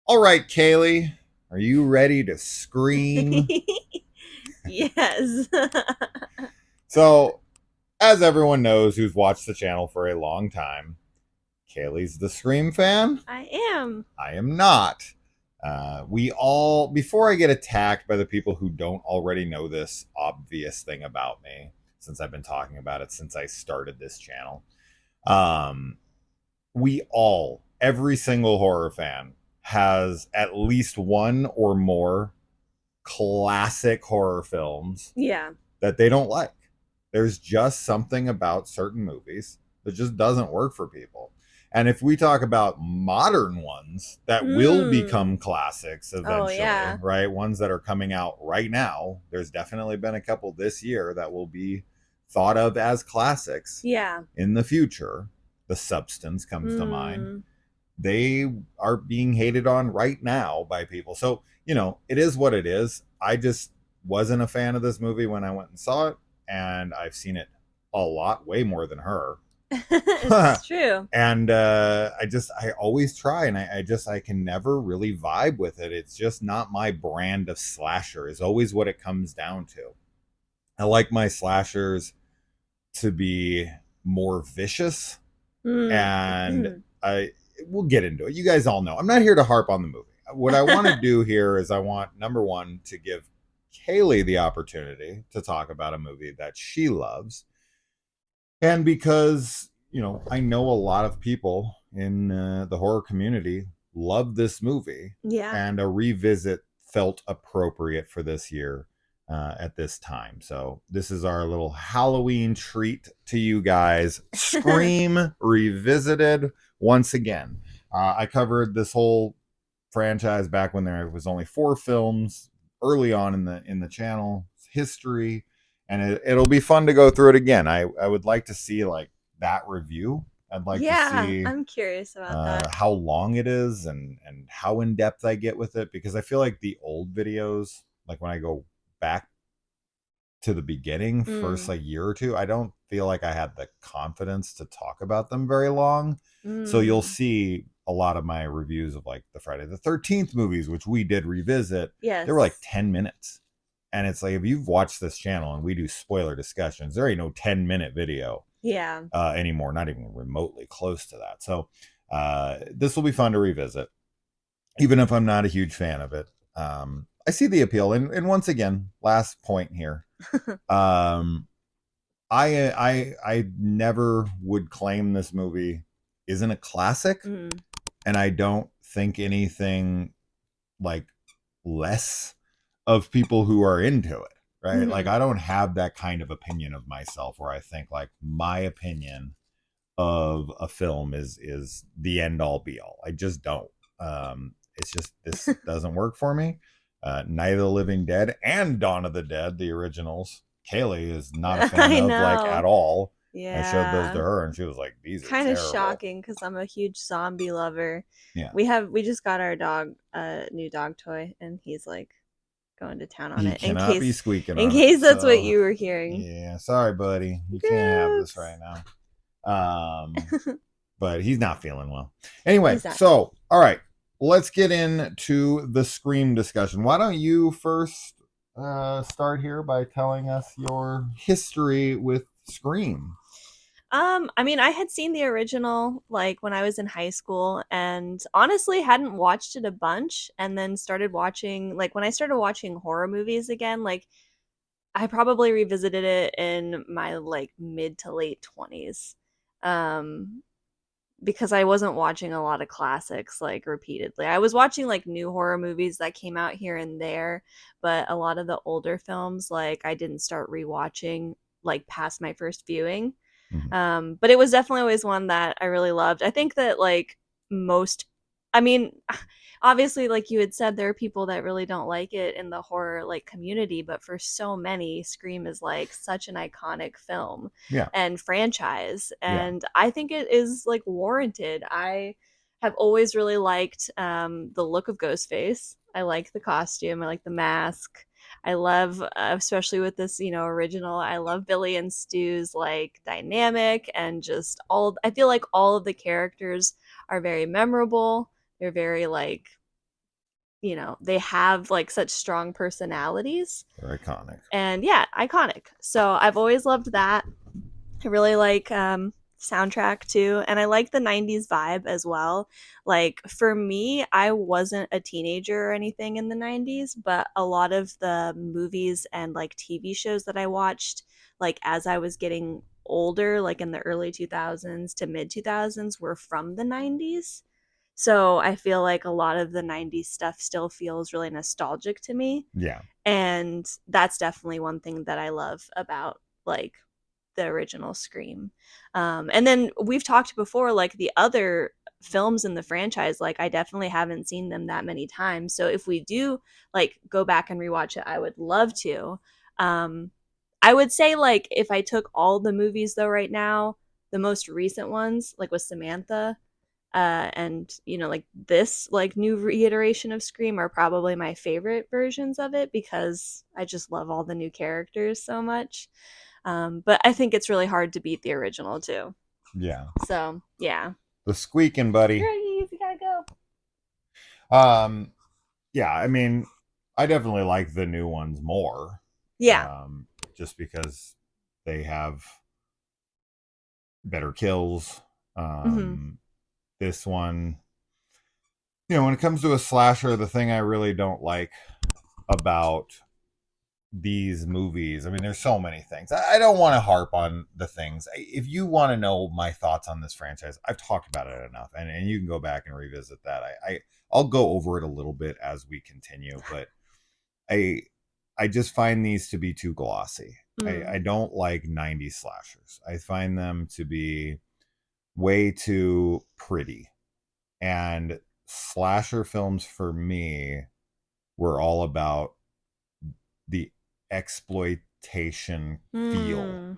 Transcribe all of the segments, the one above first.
All right, Kaylee, are you ready to scream? Yes. So, as everyone knows who's watched the channel for a long time, Kaylee's the Scream fan. I am. I am not. We all, before I get attacked by the people who don't already know this obvious thing about me, since I've been talking about it since I started this channel, um, we all, every single horror fan, has at least one or more classic horror films Yeah. that they don't like. There's just something about certain movies that just doesn't work for people. And if we talk about modern ones that will become Mm. classics Oh, eventually, yeah. right? Ones that are coming out right now, there's definitely been a couple this year that will be thought of as classics Yeah. in the future. The Substance comes to mind. Mm. They are being hated on right now by people. So, it is what it is. I just wasn't a fan of this movie when I went and saw it, and I've seen it a lot, way more than her. It's true. And I always try, and I can never really vibe with it. It's just not my brand of slasher, is always what it comes down to. I like my slashers to be more vicious, Mm. and I we'll get into it. You guys all know I'm not here to harp on the movie. What I want to do here is I want, number one, to give Kaylee the opportunity to talk about a movie that she loves, and because I know a lot of people in the horror community love this movie, Yeah. and a revisit felt appropriate for this year at this time. So this is our little Halloween treat to you guys. Scream Revisited once again. I covered this whole franchise back when there was only 4 films early on in the channel history, and it'll be fun to go through it again. I would like to see like that review. I'd like to Yeah. see I'm curious about that. how long it is, and how in depth I get with it, because I feel like the old videos, like when I go back to the beginning, first Mm. like year or two, I don't feel like I had the confidence to talk about them very long. So you'll Mm. see a lot of my reviews of like the Friday the 13th movies, which we did revisit. They were like Yes. 10 minutes. And it's like, if you've watched this channel and we do spoiler discussions, there ain't no 10-minute video Yeah. anymore, not even remotely close to that. So this will be fun to revisit, even if I'm not a huge fan of it. I see the appeal. And once again, last point here. Um, I never would claim this movie isn't a classic, Mm. and I don't think anything like less of people who are into it, right? Like, Mm. I don't have that kind of opinion of myself where I think like my opinion of a film is the end all be all. I just don't. It's just, this doesn't work for me. Night of the Living Dead and Dawn of the Dead, the originals, Kaylee is not a fan I of, like, know. at all. I showed those to Yeah. her and she was like, these are Kind of terrible. shocking because I'm a huge zombie lover. Yeah. We just got our dog a new dog toy, and he's like going to town on He it cannot be squeaking in on it. case that's what So you were hearing. yeah, sorry, buddy. You can't have this right Gross. now. But he's not feeling well. Anyway, He's not. so all right, let's get into the Scream discussion. Why don't you first start here by telling us your history with Scream? I mean, I had seen the original like when I was in high school, and honestly hadn't watched it a bunch, and then started watching like when I started watching horror movies again, like I probably revisited it in my like mid to late 20s. Um because I wasn't watching a lot of classics like repeatedly. I was watching like new horror movies that came out here and there, but a lot of the older films like I didn't start rewatching like past my first viewing. Mm-hmm. But it was definitely always one that I really loved. I think that like most, I mean, obviously, like you had said, there are people that really don't like it in the horror like community, but for so many, Scream is like such an iconic film Yeah, and franchise, yeah. and I think it is like warranted. I have always really liked the look of Ghostface. I like the costume. I like the mask. I love, especially with this, original. I love Billy and Stu's like dynamic, and just I feel like all of the characters are very memorable. They're very like they have like such strong personalities. They're iconic. And yeah, iconic. So I've always loved that. I really like soundtrack too, and I like the 90s vibe as well. Like for me, I wasn't a teenager or anything in the 90s, but a lot of the movies and like TV shows that I watched like as I was getting older, like in the early 2000s to mid 2000s, were from the 90s. So I feel like a lot of the 90s stuff still feels really nostalgic to me, Yeah. and that's definitely one thing that I love about like the original Scream. And then we've talked before, like the other films in the franchise, like I definitely haven't seen them that many times. So if we do like go back and rewatch it, I would love to. Um, I would say like if I took all the movies though right now, the most recent ones, like with Samantha, and like this like new reiteration of Scream are probably my favorite versions of it because I just love all the new characters so much. But I think it's really hard to beat the original too. Yeah. So yeah. The squeaking buddy. You gotta go. Um, yeah, I mean, I definitely like the new ones more. Yeah. Um, just because they have better kills. Mm-hmm. This one, when it comes to a slasher, the thing I really don't like about these movies, I mean, there's so many things. I don't want to harp on the things. If you want to know my thoughts on this franchise, I've talked about it enough, and you can go back and revisit that. I'll go over it a little bit as we continue, but I I just find these to be too glossy. I don't like 90s slashers. I find them to be way too pretty. And slasher films for me were all about the exploitation feel.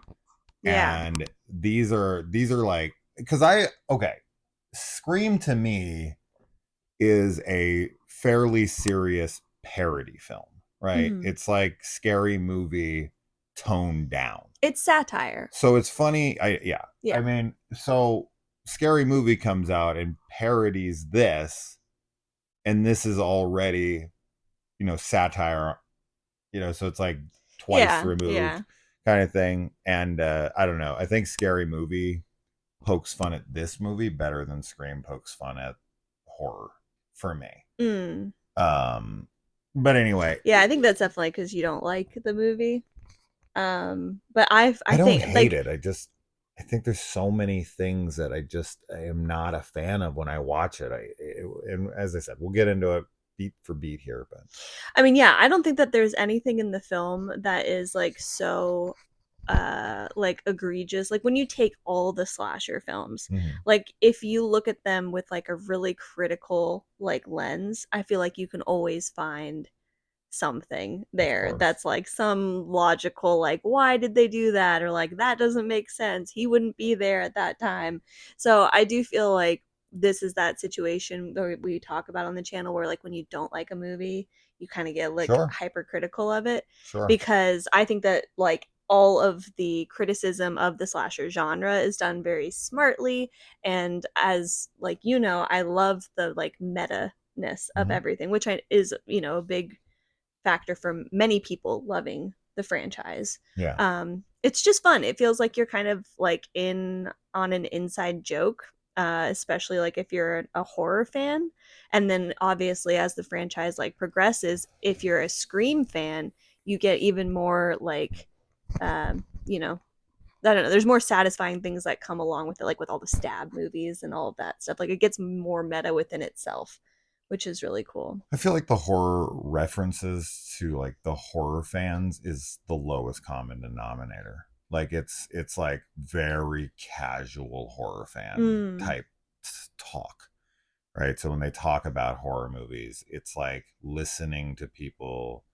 Yeah. And these are like, because okay, Scream to me is a fairly serious parody film, right? Mm-hmm. It's like Scary Movie toned down. It's satire. So it's funny. I Yeah. mean, so Scary Movie comes out and parodies this, and this is already, satire, so it's like twice Yeah. removed Yeah. kind of thing. And I don't know. I think Scary Movie pokes fun at this movie better than Scream pokes fun at horror for me. Mm. But anyway, Yeah, I think that's definitely because you don't like the movie. But I I don't think hate like it. I think there's so many things that I am not a fan of when I watch it. And as I said, we'll get into it beat for beat here, but I mean, yeah, I don't think that there's anything in the film that is like so like egregious. Like when you take all the slasher films, mhm, like if you look at them with like a really critical like lens, I feel like you can always find something of there course, that's like some logical like why did they do that, or like that doesn't make sense, he wouldn't be there at that time. So I do feel like this is that situation that we talk about on the channel where like when you don't like a movie you kind of get like sure, hypercritical of it, sure, because I think that like all of the criticism of the slasher genre is done very smartly, and as like I love the like meta ness of mhm, everything, which is a big factor for many people loving the franchise. yeah, It's just fun. It feels like you're kind of like in on an inside joke, especially like if you're a horror fan. And then obviously as the franchise like progresses, if you're a Scream fan, you get even more like, um, you know, I don't know. There's more satisfying things that come along with it, like with all the stab movies and all of that stuff. Like it gets more meta within itself, which is really cool. I feel like the horror references to like the horror fans is the lowest common denominator. Like it's like very casual horror fan Mm, type talk, right? So when they talk about horror movies, it's like listening to people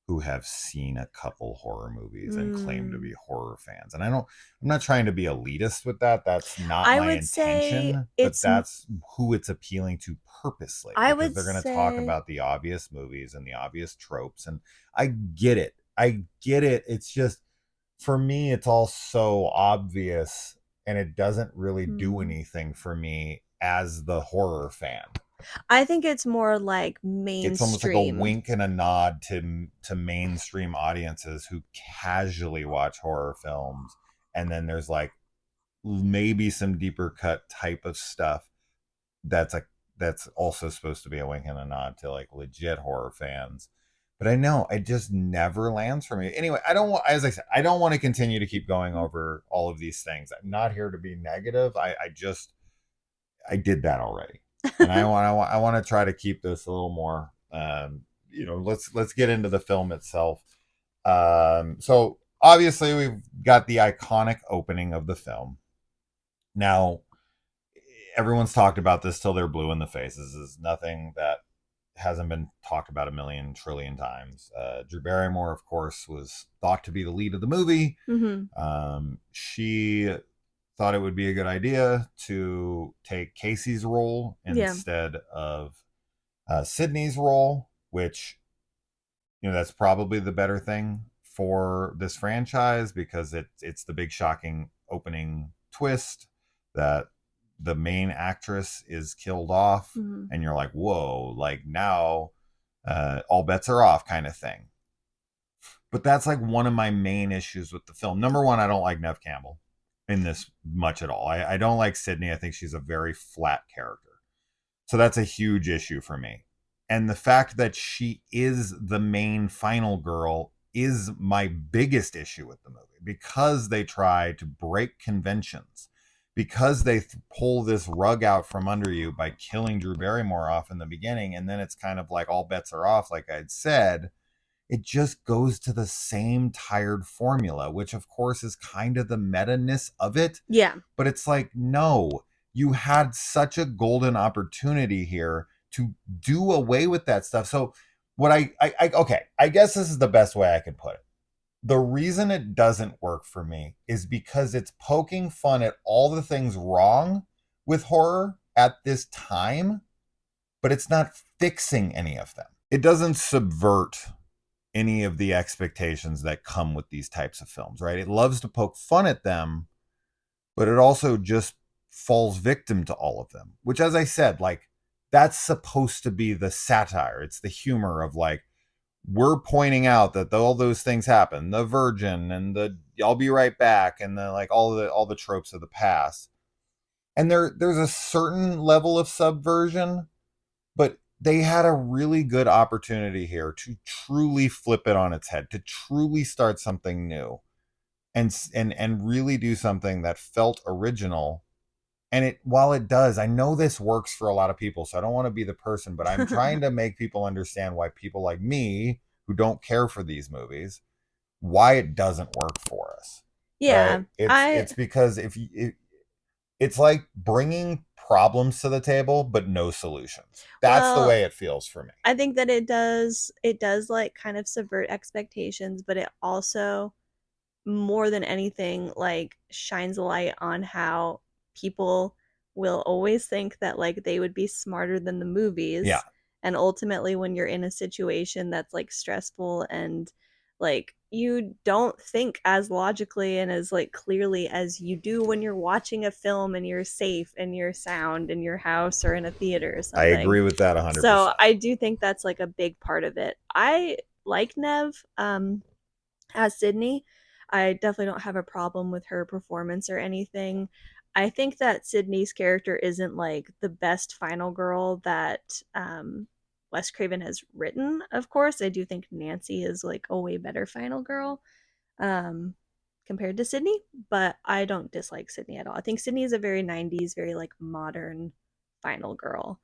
who have seen a couple horror movies and claim to mm. be horror fans. And I'm not trying to be elitist with that. That's not I my would say intention, but it's that's who it's appealing to purposely, I because would they're going to talk say about the obvious movies and the obvious tropes. And I get it. I get it. It's just, for me, it's all so obvious, and it doesn't really do mm, anything for me as the horror fan. I think it's more like It's almost like a mainstream. wink and a nod to mainstream audiences who casually watch horror films, and then there's like maybe some deeper cut type of stuff that's like that's also supposed to be a wink and a nod to like legit horror fans. But I know it just never lands for me. Anyway, I don't want, as I said, I don't want to continue to keep going over all of these things. I'm not here to be negative. I just I did that already, and I want to try to keep this a little more. Let's get into the film itself. So obviously we've got the iconic opening of the film. Now everyone's talked about this till they're blue in the face. This is nothing that hasn't been talked about a million trillion times. Drew Barrymore, of course, was thought to be the lead of the movie. Hmm. She thought it would be a good idea to take Casey's role Yeah. instead of Sydney's role, which that's probably the better thing for this franchise because it's the big shocking opening twist that the main actress is killed off, Hmm. and you're like, whoa, like now all bets are off kind of thing. But that's like one of my main issues with the film. Number one, I don't like Nev Campbell in this much at all. I don't like Sydney. I think she's a very flat character. So that's a huge issue for me. And the fact that she is the main final girl is my biggest issue with the movie because they try to break conventions, because they pull this rug out from under you by killing Drew Barrymore off in the beginning. And then it's kind of like all bets are off, like I'd said. It just goes to the same tired formula, which of course is kind of the meta-ness of it. Yeah. But it's like, no, you had such a golden opportunity here to do away with that stuff. So what okay, I guess this is the best way I can put it. The reason it doesn't work for me is because it's poking fun at all the things wrong with horror at this time, but it's not fixing any of them. It doesn't subvert any of the expectations that come with these types of films, right? It loves to poke fun at them, but it also just falls victim to all of them, which, as I said, like that's supposed to be the satire. It's the humor of like, we're pointing out that all those things happen, the virgin and the I'll be right back, and the like all the tropes of the past. And there's a certain level of subversion, but they had a really good opportunity here to truly flip it on its head, to truly start something new, and really do something that felt original. And it while it does, I know this works for a lot of people, so I don't want to be the person, but I'm trying to make people understand why people like me who don't care for these movies, why it doesn't work for us. Right? Yeah. It's I it's because if you it's like bringing problems to the table but no solutions. That's the well, way it feels for me. I think that it does like kind of subvert expectations, but it also more than anything like shines a light on how people will always think that like they would be smarter than the Yeah, movies, and ultimately when you're in a situation that's like stressful and like you don't think as logically and as like clearly as you do when you're watching a film and you're safe and you're sound in your house or in a theater or I something. agree with that So 100%. I do think that's like a big part of it. I like Nev as Sydney. I definitely don't have a problem with her performance or anything. I think that Sydney's character isn't like the best final girl that Wes Craven has written, of course. I do think Nancy is like a way better final girl um, compared to Sydney, but I don't dislike Sydney at all. I think Sydney is a very 90s, very like modern final girl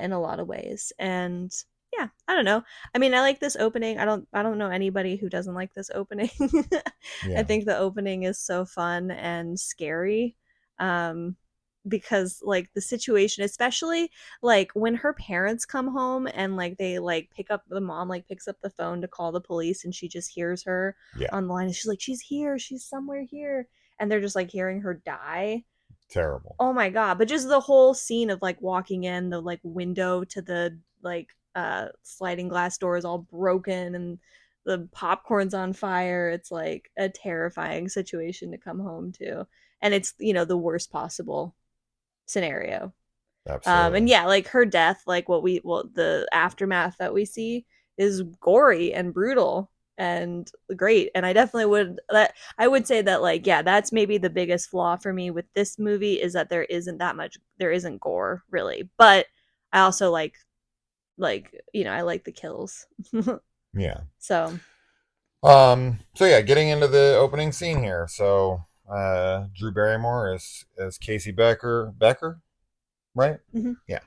in a lot of ways. And yeah, I don't know. I mean, I like this opening. I don't know anybody who doesn't like this opening. I Yeah. think the opening is so fun and scary. Um because like the situation, especially like when her parents come home and like they like pick up the mom like picks up the phone to call the police and she just hears her Yeah. on the line and she's like she's here, she's somewhere here, and they're just like hearing her die. Terrible. Oh my god, but just the whole scene of like walking in, the like window to the like sliding glass door is all broken and the popcorn's on fire. It's like a terrifying situation to come home to. And it's, the worst possible scenario. And Absolutely. yeah, like her death, like the aftermath that we see is gory and brutal and great. And I definitely would that I would say that, like, yeah, that's maybe the biggest flaw for me with this movie, is that there isn't gore really. But I also I like the kills. Yeah. So So yeah, getting into the opening scene here. So Drew Barrymore is Casey Becker, right? mhm. Yeah.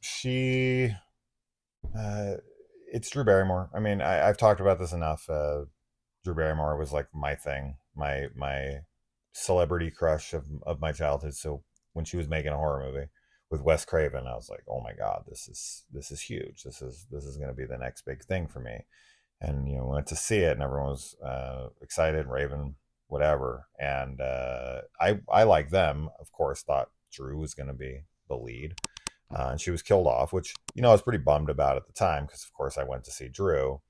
She uh it's Drew Barrymore. I mean, I've talked about this enough. Drew Barrymore was like my thing, my celebrity crush of my childhood. So when she was making a horror movie with Wes Craven, I was like, oh my god, this is huge. This is going to be the next big thing for me. And went to see it, and everyone was excited, raving, whatever. And I like them, of course, thought Drew was going to be the lead, and she was killed off, which I was pretty bummed about at the time because, of course, I went to see Drew,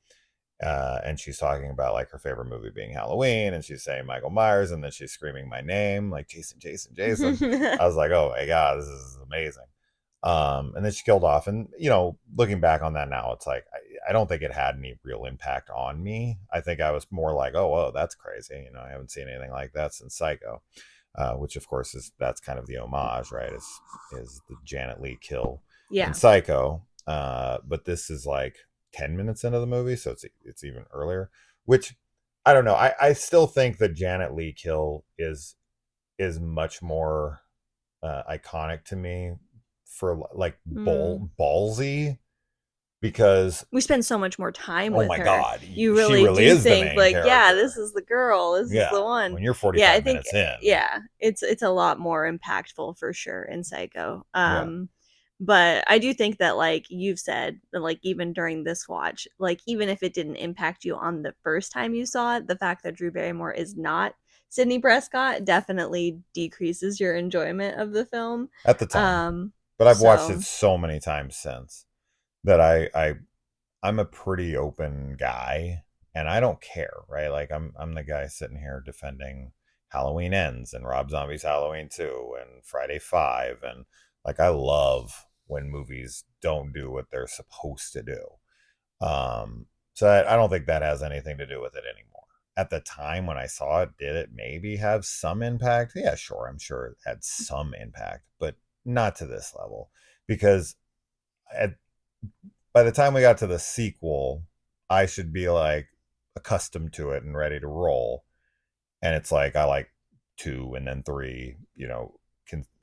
and she's talking about like her favorite movie being Halloween, and she's saying Michael Myers, and then she's screaming my name like Jason, Jason, Jason. I was like, oh my god, this is amazing. And then she killed off, and looking back on that now, it's like I don't think it had any real impact on me. I think I was more like, oh, whoa, that's crazy. I haven't seen anything like that since Psycho, which of course that's kind of the homage, right? Is the Janet Leigh kill in Yeah. Psycho, but this is like 10 minutes into the movie, so it's even earlier. Which I don't know. I still think the Janet Leigh kill is much more iconic to me for like Mm. ballsy because We spend so much more time oh with my her. god, You she really really do is the think, main like, yeah, this character. is the girl. This is Yeah, the one. when you're Yeah, I 45 think minutes in. yeah, it's a lot more impactful for sure in Psycho. Yeah, But I do think that, like you've said, that, like, even during this watch, like, even if it didn't impact you on the first time you saw it, the fact that Drew Barrymore is not Sidney Prescott definitely decreases your enjoyment of the film. at the time, Um, but I've watched it so so many times since that I'm a pretty open guy, and I don't care, right? Like I'm the guy sitting here defending Halloween Ends and Rob Zombie's Halloween 2 and Friday 5, and like I love when movies don't do what they're supposed to do. So I don't think that has anything to do with it anymore. At the time when I saw it, did it maybe have some impact? Yeah, sure. I'm sure it had some impact, but not to this level because at by the time we got to the sequel, I should be like accustomed to it and ready to roll. And it's like I like two and then three,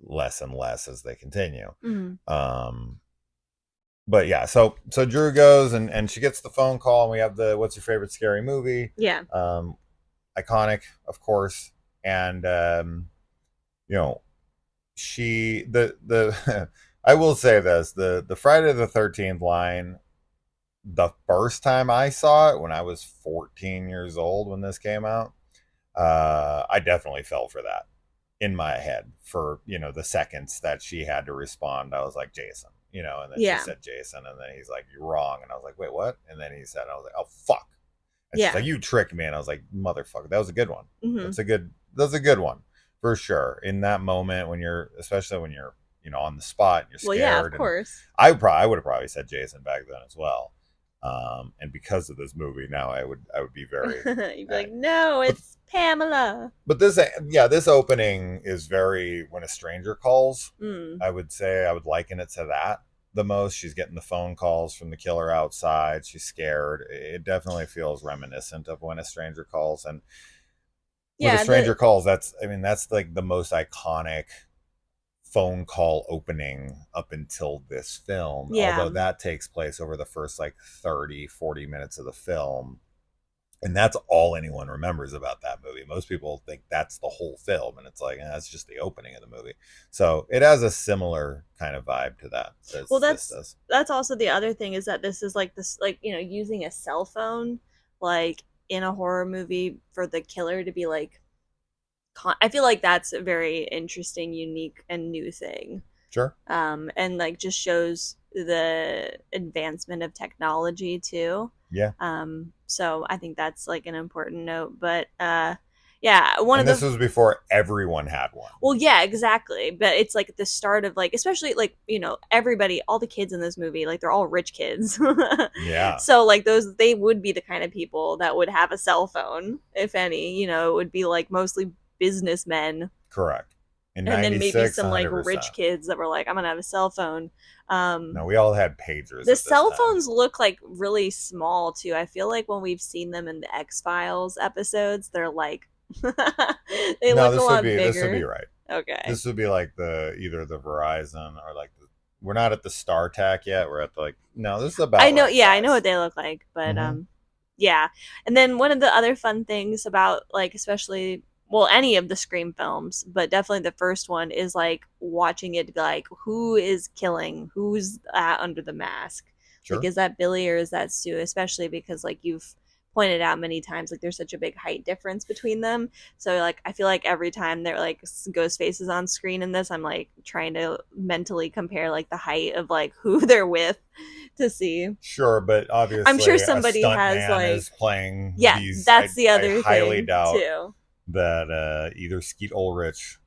less and less as they continue. mhm. Um, but yeah, so Drew goes and she gets the phone call, and we have the what's your favorite scary movie? Yeah. Um, iconic, of course, and you know the I will say this the Friday the 13th line the first time I saw it when I was 14 years old when this came out, I definitely fell for that in my head for, the seconds that she had to respond. I was like, Jason, and then she Yeah. said Jason, and then he's like, you're wrong. And I was like, wait, what? And then he said, I was like, oh, fuck. And she's Yeah. like, you tricked me. And I was like, motherfucker, that was a good one. Mhm. That's a good one for sure. In that moment especially when you're, on the spot and you're Well, yeah, of scared. And course. I would have probably said Jason back then as well. And because of this movie, now I would be very. You'd be like, "No, But it's Pamela." but this opening is very when a stranger calls. Mm. I would say I would liken it to that the most. She's getting the phone calls from the killer outside. She's scared. It definitely feels reminiscent of when a stranger calls. And with a Yeah, stranger calls, that's like the most iconic phone call opening up until this film, although yeah. that takes place over the first like 30-40 minutes of the film, and that's all anyone remembers about that movie. Most people think that's the whole film, and it's like that's just the opening of the movie. So it has a similar kind of vibe to that Well, as this that's does. that's also the other thing, is that this is like this, like, using a cell phone, like, in a horror movie for the killer to be like I feel like that's a very interesting, unique, and new thing. Sure. And like just shows the advancement of technology too. Yeah. So I think that's like an important note. But Yeah, one of And this the was before everyone had one. well, yeah, exactly. But it's like the start of like, especially like, you know, everybody, all the kids in this movie, like they're all rich kids. Yeah, So like those, they would be the kind of people that would have a cell phone, if any. You know, it would be like mostly businessmen, correct. In and then maybe 96, some like rich 100%. kids that were like, I'm gonna have a cell phone. No, we all had pagers The at this cell time. phones look like really small too. I feel like when we've seen them in the X-Files episodes, they're like they No, look a lot this would be bigger. right. Okay. This would be like either the Verizon or like we're not at the StarTAC yet. We're at the like no, this is I about know, right yeah, I know size. what they look like, but Mm-hmm. yeah. And then one of the other fun things about like especially well any of the Scream films, but definitely the first one is like watching it be like who is killing? Who's that under the mask? Like Sure. is that Billy or is that Stu? Especially because like you've pointed out many times like there's such a big height difference between them. So like I feel like every time they're like ghost faces on screen in this, I'm like trying to mentally compare like the height of like who they're with to see. Sure, but I'm sure obviously a somebody stunt has man like is playing yeah, these. that's the I other highly thing doubt too. that either Skeet Ulrich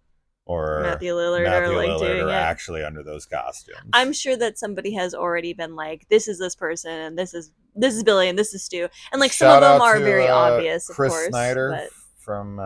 or Matthew Lillard are Matthew like Lillard doing are it. actually under those I'm costumes. sure that somebody has already been like, this is this person and this is Billy and this is Stu. And like some of Shout them out are to very obvious, of Chris course, Snyder but from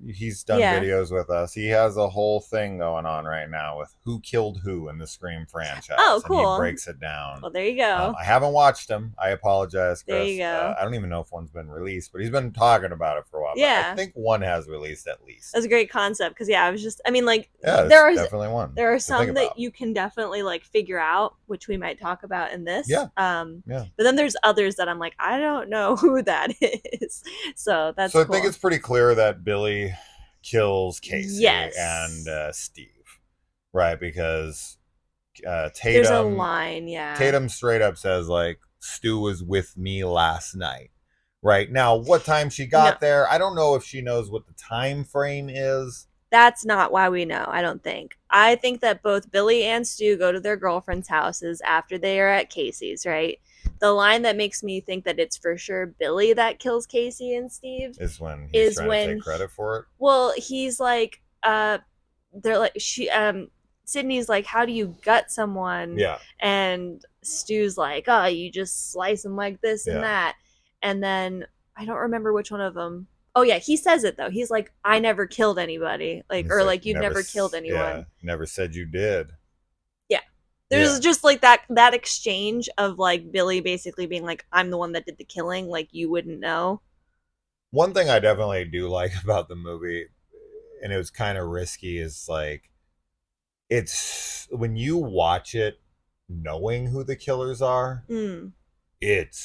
he's done yeah. videos with us. He has a whole thing going on right now with who killed who in the Scream Oh, franchise, and he cool. breaks it down. Well, there you go. I haven't watched him. I apologize, There you Chris. go. I don't even know if one's been released, but he's been talking about it for a while. But I Yeah. think one has released at least. That's a great concept because yeah, I was just I mean like Yeah, there it's are definitely one there are to think some that about. you can definitely like figure out, which we might talk about in this. Yeah, yeah. But then there's others that I'm like, I don't know who that is. So that's So I think cool. it's pretty clear that Billy kills Casey and Yes. Steve, right? Because There's a Tatum line, yeah. Tatum straight up says like Stu was with me last night. Right now, what time she No, got there, I don't know if she knows what the time frame is. that's not why we know, I don't think. I think that both Billy and Stu go to their girlfriends' houses after they are at Casey's, right? The line that makes me think that it's for sure Billy that kills Casey and Steve Is when he's is trying to take when credit for it. well, he's like they're like Sydney's like, how do you gut someone? Yeah, And Stu's like, oh, you just slice them like this and yeah. that. And then I don't remember which one of them. Oh yeah, he says it though. He's like, I never killed anybody, like He's or like, like you've never killed anyone. yeah, never said you did. Yeah, Yeah. there's just like that exchange of like Billy basically being like, I'm the one that did the killing, like you wouldn't know. One thing I definitely do like about the movie, and it was kind of risky, is like it's when you watch it knowing who the killers are, Mm. it's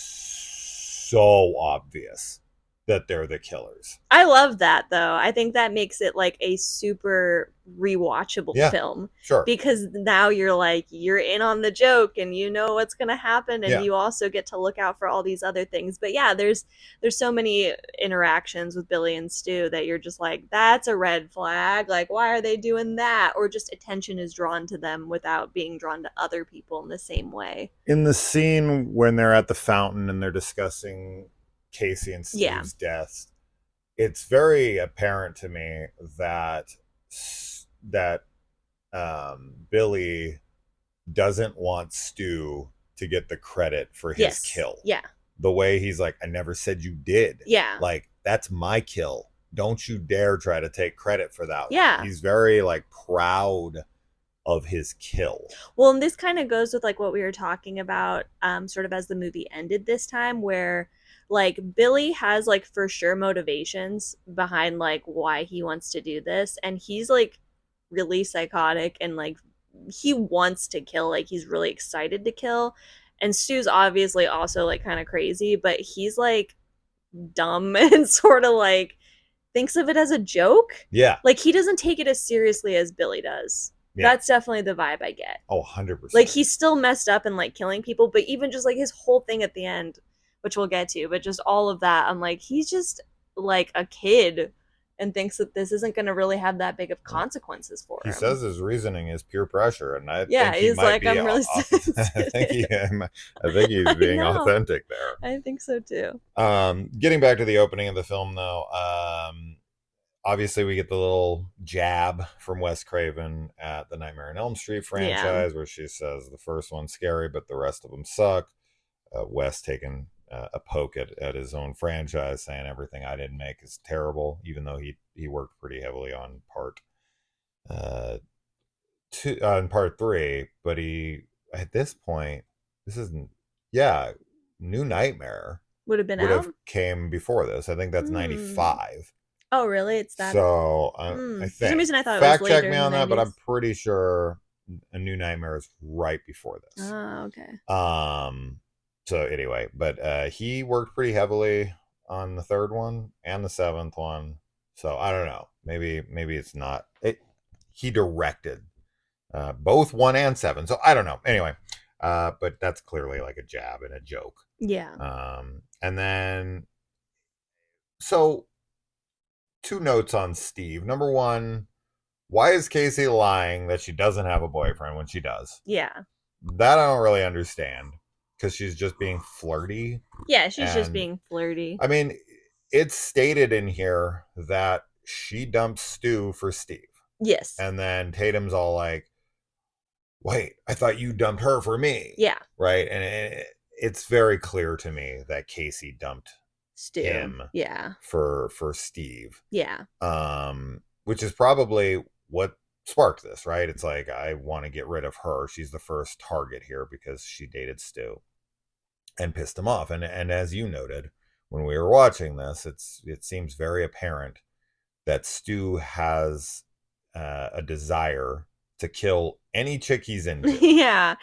so obvious that they're the killers. I love that though. I think that makes it like a super rewatchable Yeah, film sure. because now you're like you're in on the joke and you know what's going to happen and Yeah. you also get to look out for all these other things. But yeah, there's so many interactions with Billy and Stu that you're just like that's a red flag. Like why are they doing that? Or just attention is drawn to them without being drawn to other people in the same way. In the scene when they're at the fountain and they're discussing Casey and Yeah. Steve's deaths, it's very apparent to me that Billy doesn't want Stu to get the credit for his Yes. kill. Yeah. The way he's like, I never said you did. Yeah. Like, that's my kill. Don't you dare try to take credit for that Yeah. one. He's very like proud of his kill. Well, and this kind of goes with like what we were talking about sort of as the movie ended this time where like Billy has like for sure motivations behind like why he wants to do this and he's like really psychotic and like he wants to kill, like he's really excited to kill. And Stu's obviously also like kind of crazy, but he's like dumb and sort of like thinks of it as a joke. Yeah. Like he doesn't take it as seriously as Billy does. Yeah. That's definitely the vibe I get. Oh, 100%. Like he's still messed up and like killing people, but even just like his whole thing at the end, which we'll get to, but just all of that, I'm like, he's just like a kid and thinks that this isn't going to really have that big of consequences for him. He says his reasoning is pure pressure, and I yeah, think he he's might like, be I'm really I think he's being authentic there. I think so too. Getting back to the opening of the film, though, obviously we get the little jab from Wes Craven at the Nightmare on Elm Street Yeah. franchise, where she says the first one's scary, but the rest of them suck. Wes taking a poke at his own franchise, saying everything I didn't make is terrible, even though he worked pretty heavily on uh, part three. But he, at this point, this isn't, yeah, New Nightmare Would have been would have out? came before this. I think that's Hmm. 95. Oh, really? It's that. So I For some think, reason, I thought it was fact check later me in the on that, but I'm 90s. pretty sure A New Nightmare is right before this. Oh, okay. So anyway, but he worked pretty heavily on the third one and the seventh one. So I don't know. Maybe it's not. He directed both one and seven. So I don't know. Anyway, but that's clearly like a jab and a joke. Yeah. And then so two notes on Steve. Number one, why is Casey lying that she doesn't have a boyfriend when she does? Yeah. That I don't really understand, because she's just being flirty. Yeah, she's just And being flirty. I mean, it's stated in here that she dumped Stu for Steve. Yes. And then Tatum's all like, wait, I thought you dumped her for me. Yeah. Right. And it's very clear to me that Casey dumped Stu. him Yeah. for Steve. Yeah. Which is probably what sparked this, right? It's like, I want to get rid of her. She's the first target here because she dated Stu and pissed him off. And as you noted when we were watching this, it seems very apparent that Stu has a desire to kill any chick he's into. Yeah.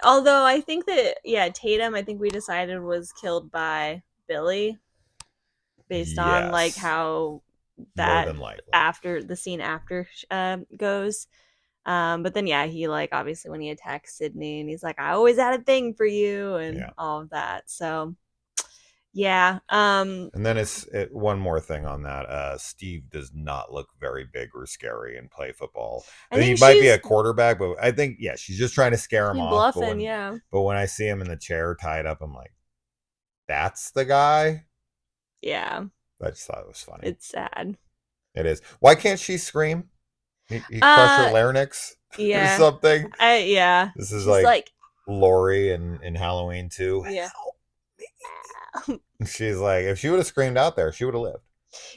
Although I think that, yeah, Tatum, I think we decided was killed by Billy based on like Yes, how more that than likely. after the scene after goes. But then yeah, he like obviously when he attacks Sydney and he's like, I always had a thing for you and Yeah. all of that. So yeah. And then one more thing on that. Steve does not look very big or scary and play football. I think he might be she's a quarterback, but I think, yeah, she's just trying to scare him off. bluffing, yeah. But when I see him in the chair tied up, I'm like, that's the guy? Yeah. I just thought it was funny. It's sad. It is. Why can't she scream? He crush her larynx Yeah. or something? Yeah. This is She's like Lori in Halloween 2. Yeah. She's like, if she would have screamed out there, she would have lived.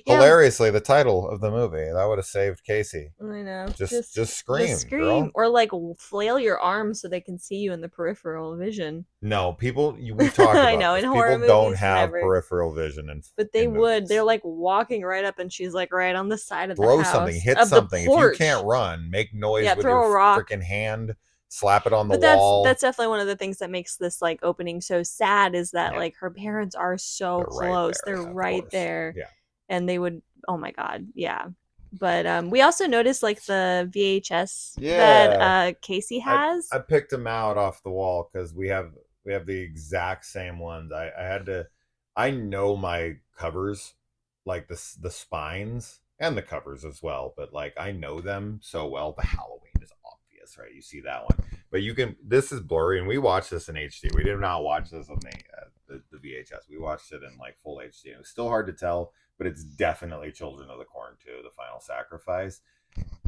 Yeah. Hilariously, the title of the movie that would have saved Casey. I know. Just scream, girl. Or like flail your arms so they can see you in the peripheral vision. No, people. We've talked about. I know this. in horror people movies, don't have never. peripheral vision, but they would. Movies. They're like walking right up, and she's like right on the side of the throw house. something, hit of something. The porch. If you can't run, make noise with throw your a rock. freaking hand. Slap it on the but wall. That's definitely one of the things that makes this like opening so sad is that like her parents are so close. They're right there. Yeah. And they would, oh my God. Yeah. But we also noticed like the VHS that Casey has. I picked them out off the wall because we have the exact same ones. I know my covers, like the spines and the covers as well, but like I know them so well. The Halloween is obvious, right? You see that one, but this is blurry, and we watched this in HD. We did not watch this on the VHS. We watched it in like full HD. It was still hard to tell, but it's definitely Children of the Corn 2, The Final Sacrifice.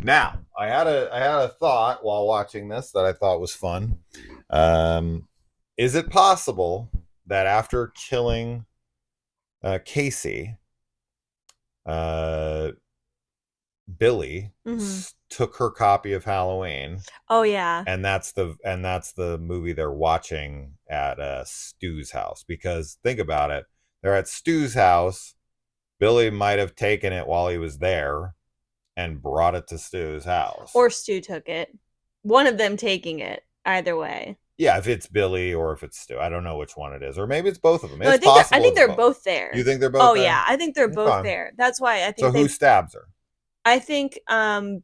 Now, I had a thought while watching this that I thought was fun. Is it possible that after killing Casey, Billy took her copy of Halloween? Oh yeah. And that's the movie they're watching at Stu's house, because think about it. They're at Stu's house. Billy might have taken it while he was there and brought it to Stu's house. Or Stu took it. One of them taking it, either way. Yeah, if it's Billy or if it's Stu. I don't know which one it is. Or maybe it's both of them. No, I think they're both there. You think they're both there? Oh, yeah. I think they're both there. That's why I think So who stabs her? I think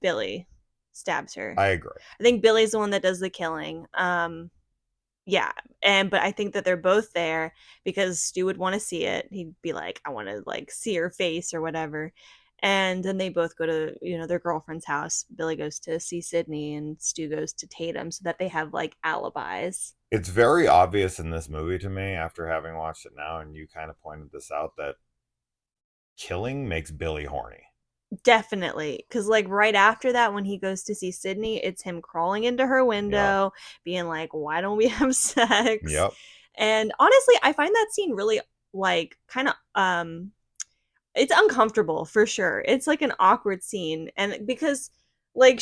Billy stabs her. I agree. I think Billy's the one that does the killing. Yeah, but I think that they're both there because Stu would want to see it. He'd be like, I want to like see her face or whatever. And then they both go to, their girlfriend's house. Billy goes to see Sydney and Stu goes to Tatum so that they have like alibis. It's very obvious in this movie to me after having watched it now, and you kind of pointed this out, that killing makes Billy horny. Definitely. Because, like, right after that, when he goes to see Sydney, it's him crawling into her Yep. window, being like, why don't we have sex? Yep. And honestly, I find that scene really, like, kind of, it's uncomfortable for sure. It's like an awkward scene. And because, like,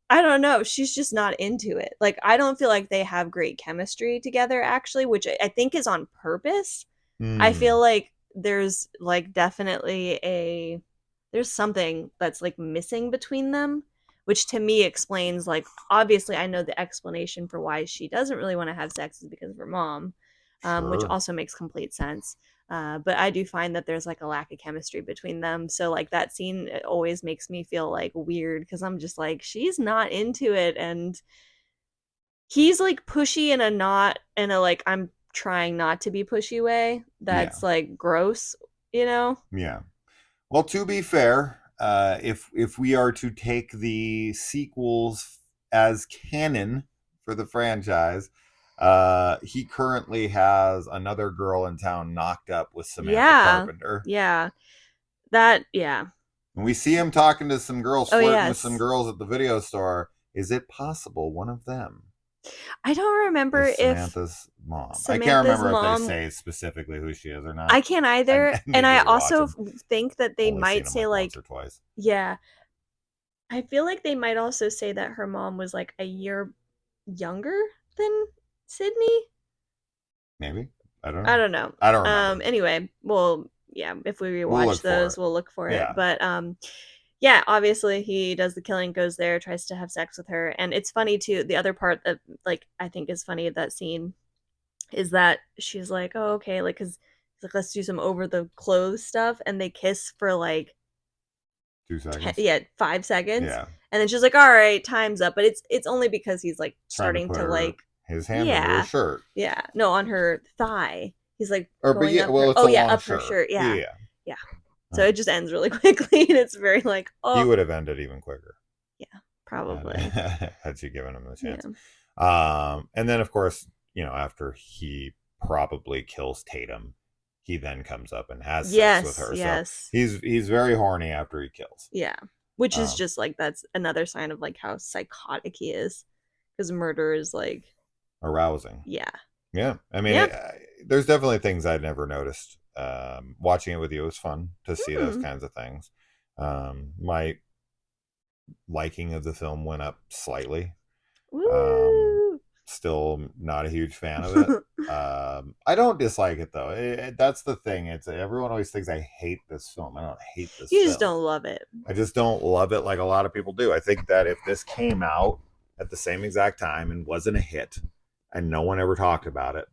I don't know, she's just not into it. Like, I don't feel like they have great chemistry together, actually, which I think is on purpose. I Hmm. feel like there's like definitely a there's something that's like missing between them, which to me explains, like, obviously I know the explanation for why she doesn't really want to have sex is because of her mom, which Sure. also makes complete sense. But I do find that there's like a lack of chemistry between them. So like that scene always makes me feel like weird because I'm just like, she's not into it, and he's like pushy in a not in a like I'm trying not to be pushy way Yeah. that's like gross, you know? Yeah. Well, to be fair, if we are to take the sequels as canon for the franchise, he currently has another girl in town knocked up with Samantha Yeah. Carpenter. Yeah. That yeah. And we see him talking to some girls, Oh flirting with some yes. girls at the video store. Is it possible one of them I don't is remember if Samantha's mom? I can't Samantha's remember if they mom say specifically who she is or I not. can't I either. And need to I rewatch also them. think that they Only seen might them say like once like or twice. yeah. I feel like they might also say that her mom was like a year younger than Sydney. Maybe. I don't know. I don't know. I don't remember. Anyway, well, yeah, if we We'll rewatch look for those, it. we'll look for it. Yeah. But yeah, obviously he does the killing, goes there, tries to have sex with her. And it's funny too. The other part that like I think is funny of that scene is that she's like, "Oh, okay," like cuz like let's do some over the clothes stuff, and they kiss for like 2 seconds. yeah, 5 seconds. Yeah. And then she's like, "All right, time's up." But it's only because he's like Trying to starting put to her like his hand under her yeah. shirt. Yeah. No, on her thigh. He's like Or but going yeah, up her well it's oh a yeah, long up her shirt. shirt. Yeah. Yeah. Yeah. So Uh, it just ends really quickly and it's very like, he oh would have ended even quicker yeah, probably. had she given him the Yeah. chance. And then of course, after he probably kills Tatum, he then comes up and has sex with Yes, her. So yes. he's very horny after he kills. Yeah. Which is Um, just like that's another sign of like how psychotic he is. Because murder is like, arousing. yeah. Yeah, I mean, Yeah. there's definitely things I'd never noticed. Watching it with you was fun to see those Hmm. kinds of things. My liking of the film went up slightly. Um, Woo. Still not a huge fan of it. I don't dislike it though. That's the thing. It's everyone always thinks I hate this film. I don't hate this You just film. don't love it. I just don't love it like a lot of people do. I think that if this came out at the same exact time and wasn't a hit, and no one ever talked about it,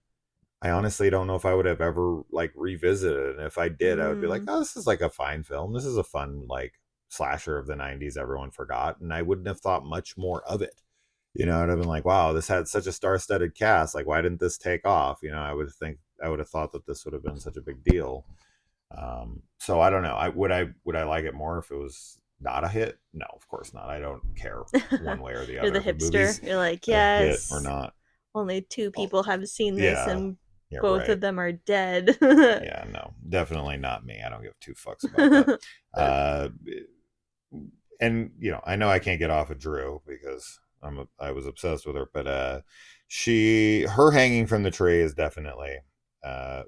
I honestly don't know if I would have ever like revisited it. And if I did, I would be like, Mm. oh, this is like a fine film. This is a fun like slasher of the 90s everyone forgot. And I wouldn't have thought much more of it. I'd have been like, wow, this had such a star-studded cast. Like, why didn't this take off? I would have thought that this would have been such a big deal. So I don't know. I like it more if it was not a hit? No, of course not. I don't care one way or the You're other the if a hipster. movie's You're like, a hit or yes, not. only two Oh, people have seen this, yeah, and yeah, both right. of them are dead. Yeah, no, definitely not me. I don't give two fucks about that. Uh, and I know I can't get off of Drew because I was obsessed with her, but her hanging from the tree is definitely uh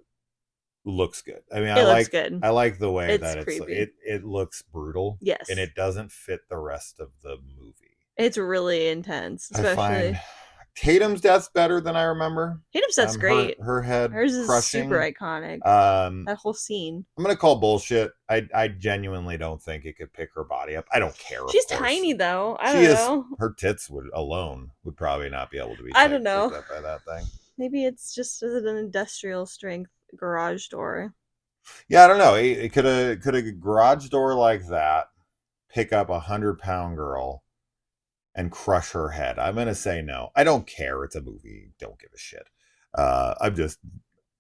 looks good. I mean, It looks good. I like the way It's that creepy. it looks brutal and Yes. it doesn't fit the rest of the movie. It's really intense, I find especially Tatum's death's better than I remember. Tatum stuff's Her great. head Hers is super crushing. iconic. Um, That whole scene. I'm gonna call bullshit. I genuinely don't think it could pick her body up. I don't care, of She's course. tiny though. I She don't is know. her tits would probably not be able to be I don't picked know. up by that thing. Maybe it's just an industrial strength garage door. Yeah, I don't know. It could a garage door like that pick up 100-pound girl and crush her head. I'm gonna say no. I don't care. It's a movie. Don't give a shit. I'm just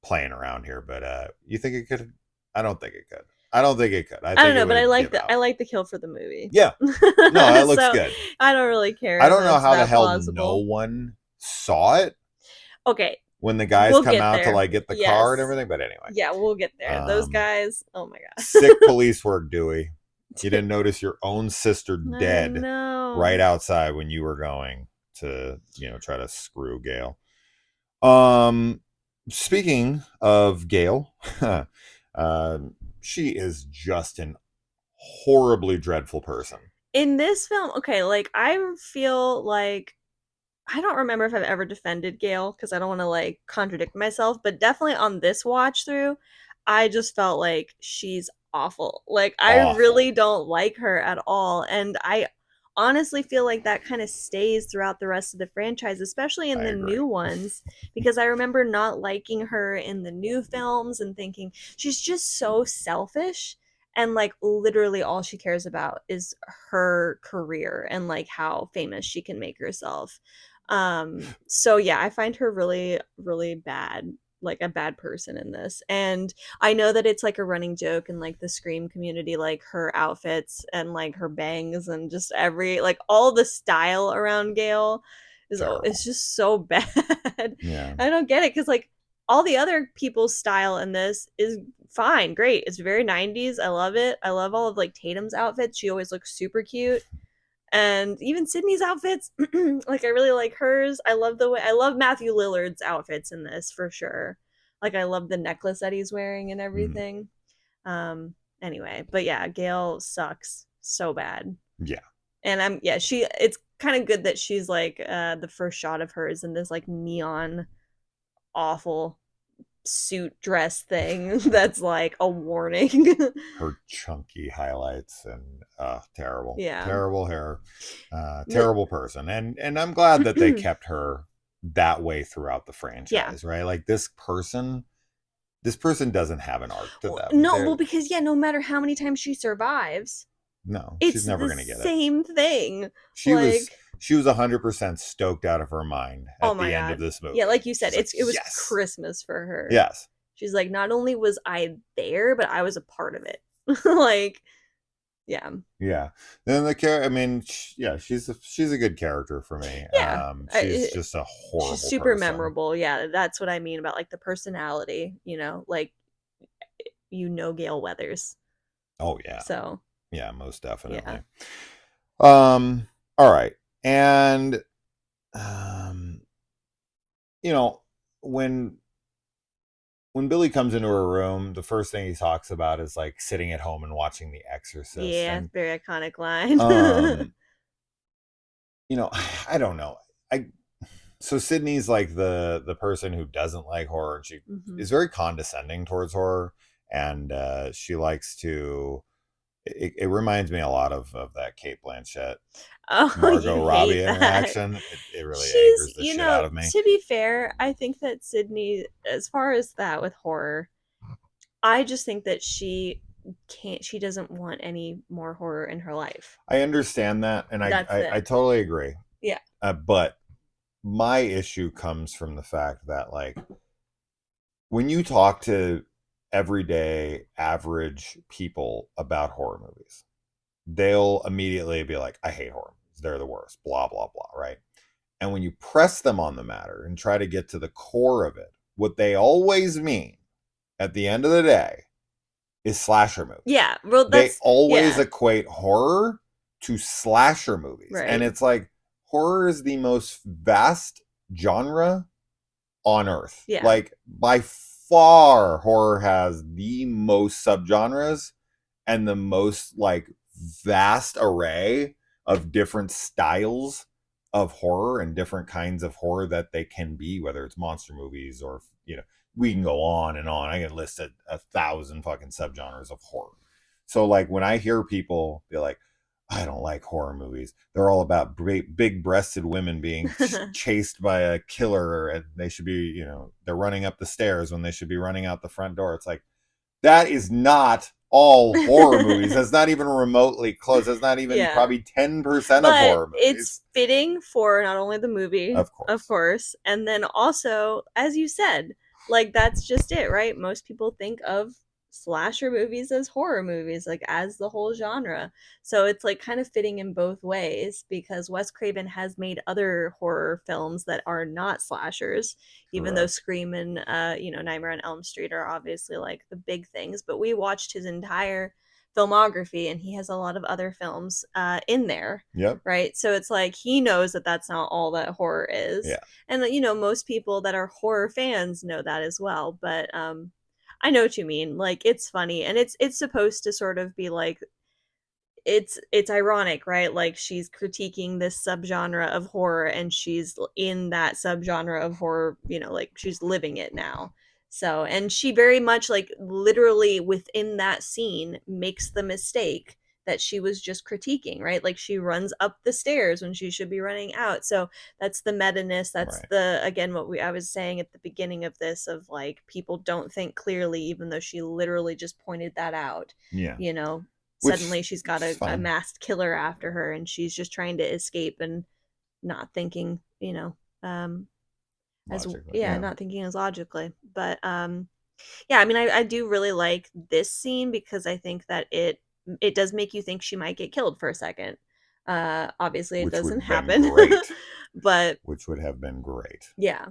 playing around here, but you think it could? I don't think it could. I don't think it could. I I don't think it know, but would give I out. like the kill for the movie. Yeah. No, that looks So good. I don't really care I if don't know it's how the that hell no plausible. one saw it Okay, when the guys we'll come get out to there. like get the car and Yes. everything. But anyway, Yeah, we'll get there. Those um, guys, oh my god. sick police work, Dewey. You didn't notice your own sister I dead right know. outside when you were going to, try to screw Gail. Um, Speaking of Gail, uh, she is just an horribly dreadful person. In this film, okay, like I feel like I don't remember if I've ever defended Gail because I don't want to like contradict myself, but definitely on this watch through, I just felt like she's awful. Like I Awful. really don't like her at all, and I honestly feel like that kind of stays throughout the rest of the franchise, especially in I the agree. new ones, because I remember not liking her in the new films and thinking she's just so selfish and like literally all she cares about is her career and like how famous she can make herself. So yeah, I find her really really bad, like a bad person in this. And I know that it's like a running joke in like the Scream community, like her outfits and like her bangs and just every like all the style around Gail is, oh, it's Terrible. just so bad. Yeah. I don't get it because like all the other people's style in this is fine, great. It's very 90s. I love it. I love all of like Tatum's outfits. She always looks super cute. And even Sydney's outfits, like I really like hers. I love the way I love Matthew Lillard's outfits in this for sure. Like I love the necklace that he's wearing and Mm, everything. Anyway, but yeah, Gail sucks so bad. yeah. And I'm yeah, she it's kind of good that she's like the first shot of her is in this like neon awful suit dress thing that's like a warning. Her chunky highlights and terrible, Yeah. terrible hair, But terrible person. And I'm glad that they kept her that way throughout the yeah. franchise, right? Like this person doesn't have an arc to Well, them. no, well They're because yeah, no matter how many times she survives, No, she's it's never the gonna get it. same thing. She was Like, she was 100% stoked out of her mind oh at my the end of god. this Yeah, movie. like you said, She's like, it was yes, Christmas for her. yes, She's like, not only was I there, but I was a part of it. Like, yeah. yeah. Then the character, I mean, yeah, she's a good character for me. Yeah. She's just a She's horrible super person. memorable. Yeah, that's what I mean about like the personality, like Gail Weathers. Oh yeah, So, yeah, most yeah. definitely. All right, and um, you know, when Billy comes into her room, the first thing he talks about is like sitting at home and watching The Exorcist, Yeah, and very iconic line. um, I don't know. I So Sydney's like the person who doesn't like horror, and she Mhm. is very condescending towards horror, and she likes to. It reminds me a lot of that Kate Blanchett Oh, Margot you Robbie hate that. interaction. It really She's, angers the shit out of me. to be fair, I think that Sydney, as far as that with horror, I just think that she doesn't want any more horror in her life. I understand that, and I That's I, I it. totally agree. Yeah. But my issue comes from the fact that like when you talk to everyday average people about horror movies, they'll immediately be like, I hate horror movies. They're the worst, blah, blah, blah, right? And when you press them on the matter and try to get to the core of it, what they always mean at the end of the day is slasher movies. Yeah. Well, They that's always yeah, equate horror to slasher movies. And right. it's like horror is the most vast genre on earth. Yeah. Like by far, horror has the most subgenres and the most like vast array of different styles of horror and different kinds of horror that they can be, whether it's monster movies or we can go on and on. I can list 1,000 fucking subgenres of horror. So like when I hear people be like, I don't like horror movies. They're all about big breasted women being chased by a killer, and they should be, they're running up the stairs when they should be running out the front door. It's like, that is not all horror movies. That's not even remotely close. That's not even Yeah. probably 10% of But horror it's movies. fitting for not only the movie, Of of course. course, and then also, as you said, like that's just it, right? Most people think of slasher movies as horror movies, like as the whole genre. So it's like kind of fitting in both ways because Wes Craven has made other horror films that are not slashers, even though Correct. Scream and Nightmare on Elm Street are obviously like the big things. But we watched his entire filmography, and he has a lot of other films in there. Yep. Right. So it's like he knows that that's not all that horror is. Yeah. And, most people that are horror fans know that as well. But I know what you mean. Like, it's funny. And it's supposed to sort of be like, it's ironic, right? Like, she's critiquing this subgenre of horror, and she's in that subgenre of horror, like she's living it now. So, and she very much, like, literally within that scene makes the mistake that she was just critiquing, right? Like, she runs up the stairs when she should be running out. So that's the meta-ness. That's Right. the, again, I was saying at the beginning of this, of like, people don't think clearly, even though she literally just pointed that out. Yeah. you know Which Suddenly she's got is a fine. masked killer after her, and she's just trying to escape and not thinking, as Logically. yeah, Yeah. not thinking as logically. But yeah, I mean, I do really like this scene because I think that it does make you think she might get killed for a second. Obviously it Which doesn't would have been happen. great. But Which would have been great. yeah.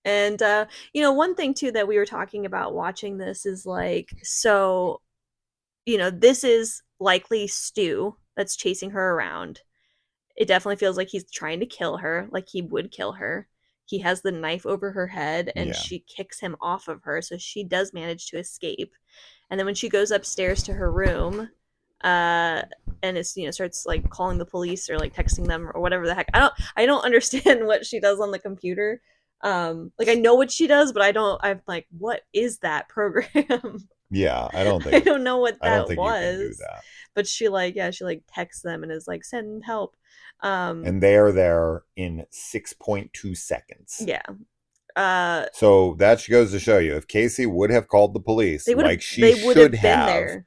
And one thing too that we were talking about watching this is like, so this is likely Stu that's chasing her around. It definitely feels like he's trying to kill her, like he would kill her. He has the knife over her head, and Yeah. she kicks him off of her, so she does manage to escape. And then when she goes upstairs to her room, uh and it's, starts like calling the police or like texting them or whatever the heck. I don't understand what she does on the computer. Like, I know what she does, but I'm like, what is that program? Yeah, I don't I think don't know what I don't that think you can do was. that. But she like, yeah, she like texts them and is like, send help. And they are there in 6.2 seconds. Yeah. So that goes to show you, if Casey would have called the police like she they would should have been have, there.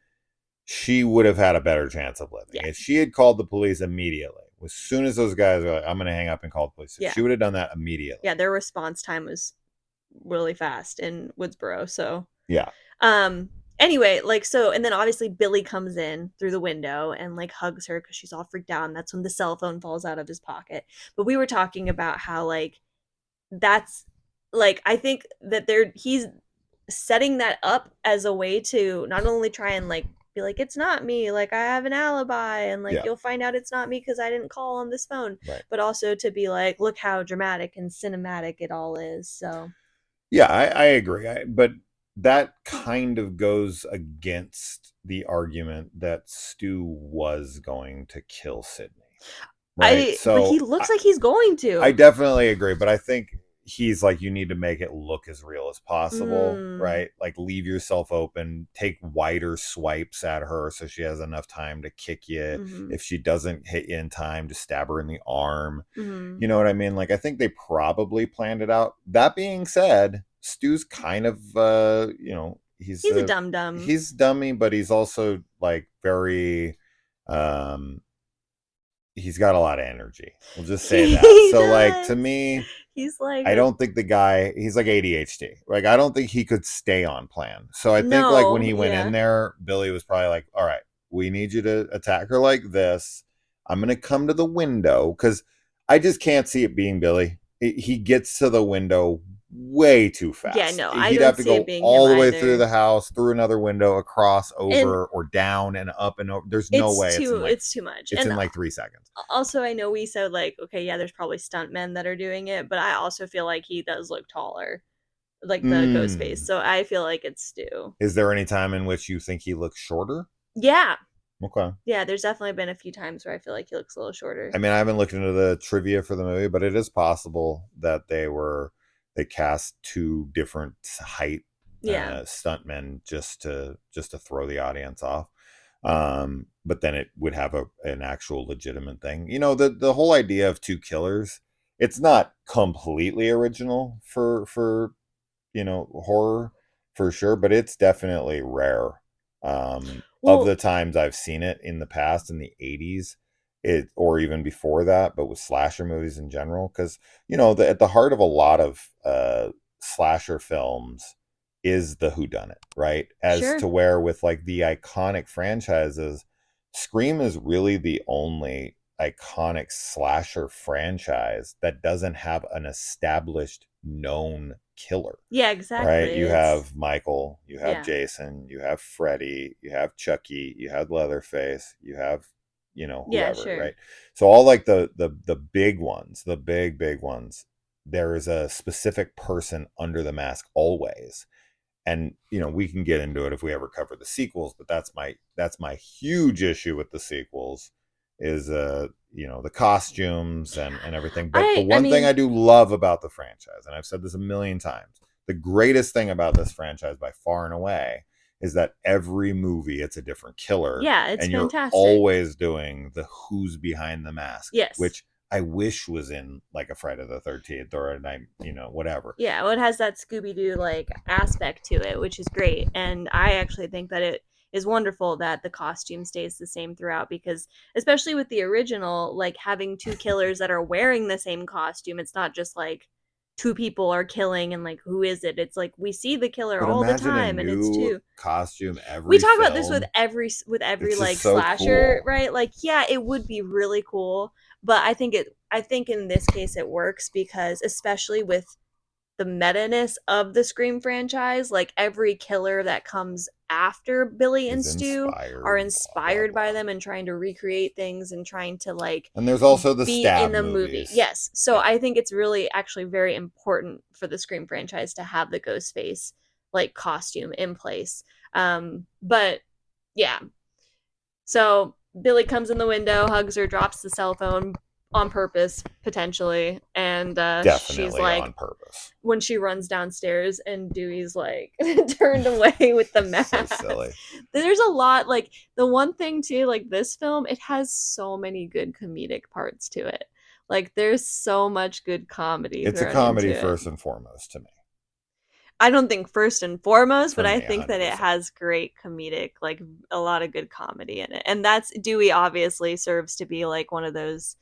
she would have had a better chance of living. Yeah. If she had called the police immediately, as soon as those guys were like, I'm going to hang up and call the police, Yeah. she would have done that immediately. Yeah, their response time was really fast in Woodsboro. So yeah. Anyway, like, so, and then obviously Billy comes in through the window and like hugs her because she's all freaked out, and that's when the cell phone falls out of his pocket. But we were talking about how, like, that's like, I think that he's setting that up as a way to not only try and like be like, it's not me, like I have an alibi, and like, Yeah. you'll find out it's not me because I didn't call on this phone. Right. But also to be like, look how dramatic and cinematic it all is. So yeah, I agree. But that kind of goes against the argument that Stu was going to kill Sydney. Right. But he looks like he's going to. I definitely agree, but I think he's like, you need to make it look as real as possible, right? Like, leave yourself open, take wider swipes at her so she has enough time to kick you. Mm-hmm. If she doesn't hit you in time, to stab her in the arm. Mm-hmm. You know what I mean? Like, I think they probably planned it out. That being said, Stu's kind of he's a dum-dum. He's dummy, but he's also like very he's got a lot of energy. We'll just say that. So like, to me, he's like, I don't think the guy, he's like ADHD. Like, I don't think he could stay on plan. So I think like when he went in there, Billy was probably like, all right, we need you to attack her like this. I'm going to come to the window, because I just can't see it being Billy. He gets to the window way too fast. Yeah, no, he'd have to go all the way through the house, through another window, across, over, or down and up and over. There's no way. It's too much. It's in like 3 seconds. Also, I know we said like, okay, yeah, there's probably stuntmen that are doing it, but I also feel like he does look taller, like the ghost face. So I feel like it's Stu. Is there any time in which you think he looks shorter? Yeah. Okay. Yeah, there's definitely been a few times where I feel like he looks a little shorter. I mean, I haven't looked into the trivia for the movie, but it is possible that they cast 2 different height stuntmen just to throw the audience off. But then it would have an actual legitimate thing. You know, the whole idea of 2 killers, it's not completely original for horror, for sure, but it's definitely rare. Of the times I've seen it in the past, in the 80s, or even before that, but with slasher movies in general, because at the heart of a lot of slasher films is the whodunit, right? To where with like the iconic franchises, Scream is really the only iconic slasher franchise that doesn't have an established known killer. Yeah, Right? exactly. You It's have Michael, you have yeah. Jason, you have Freddy, you have Chucky, you have Leatherface, you have, Yeah, whoever, sure. right? So all like the big ones, the big ones, there is a specific person under the mask always. And we can get into it if we ever cover the sequels, but that's my huge issue with the sequels is the costumes and everything. But the I one thing mean, I do love about the franchise, and I've said this a million times, the greatest thing about this franchise by far and away is that every movie it's a different killer, yeah, it's and you're fantastic. always doing the who's behind the mask, Yes. which I wish was in like a Friday the 13th or a night, whatever. Yeah, well, it has that Scooby Doo like aspect to it, which is great. And I actually think that it is wonderful that the costume stays the same throughout because, especially with the original, like having two killers that are wearing the same costume, it's not just like two people are killing and like who is it? It's like we see the killer But all the imagine a time and it's new two. costume We every talk about this with film. every It's just like so slasher, cool. right? Like yeah, it would be really cool, but I think in this case it works because especially with the meta-ness of the Scream franchise. Like every killer that comes after Billy and Is Stu are inspired, blah, blah, inspired by blah. them and trying to recreate things and trying to like And there's also the be in stab the movie. movies. Yes. So Yeah. I think it's really actually very important for the Scream franchise to have the Ghostface like costume in place. But yeah, so Billy comes in the window, hugs her, drops the cell phone on purpose, potentially. And she's Definitely like, on purpose. when she runs downstairs and Dewey's like turned away with the It's so mask. silly. There's a lot, like the one thing too, like this film, it has so many good comedic parts to it. Like there's so much good comedy It's a thrown into comedy it. first and foremost to me. I don't think first and foremost, but For I me, think that it 100%. has great comedic, like a lot of good comedy in it. And that's Dewey obviously serves to be like one of those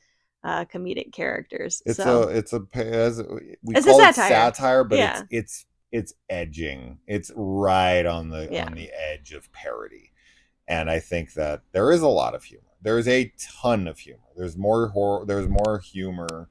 comedic characters. So As we it's a call it satire. satire, but it's Yeah. it's it's edging. It's right on the Yeah. edge of parody. And I think that there is a lot of humor. There's a ton of humor. There's more horror. There's more humor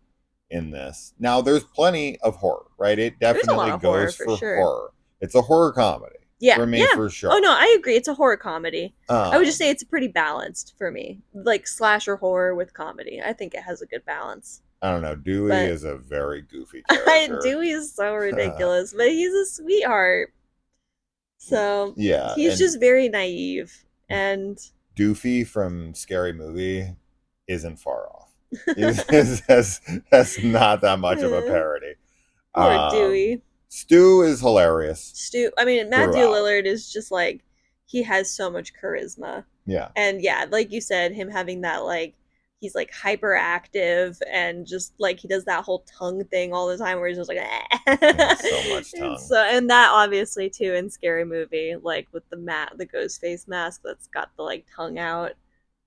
in this. Now, there's plenty of horror, right? It There's a lot definitely of horror goes for for sure. horror. It's a horror comedy Yeah, for me, yeah. for Oh sure. no, I agree. It's a horror comedy. I would just say Um, it's pretty balanced for me. Like slasher horror with comedy. I think it has a good balance. I don't know. Dewey But is a very goofy I character. Dewey is so ridiculous, but he's a sweetheart. So Yeah, he's and just very naive and Doofy from Scary Movie isn't far off. That's not that much of a parody. poor Um, Dewey. Stu is hilarious I mean, Matthew throughout. Lillard is just like he has so much charisma. Yeah, And yeah, like you said, him having that like he's like hyperactive and just like he does that whole tongue thing all the time where he's just like he has so much and tongue. so and that obviously too in Scary Movie, like with the ghost face mask that's got the like tongue out.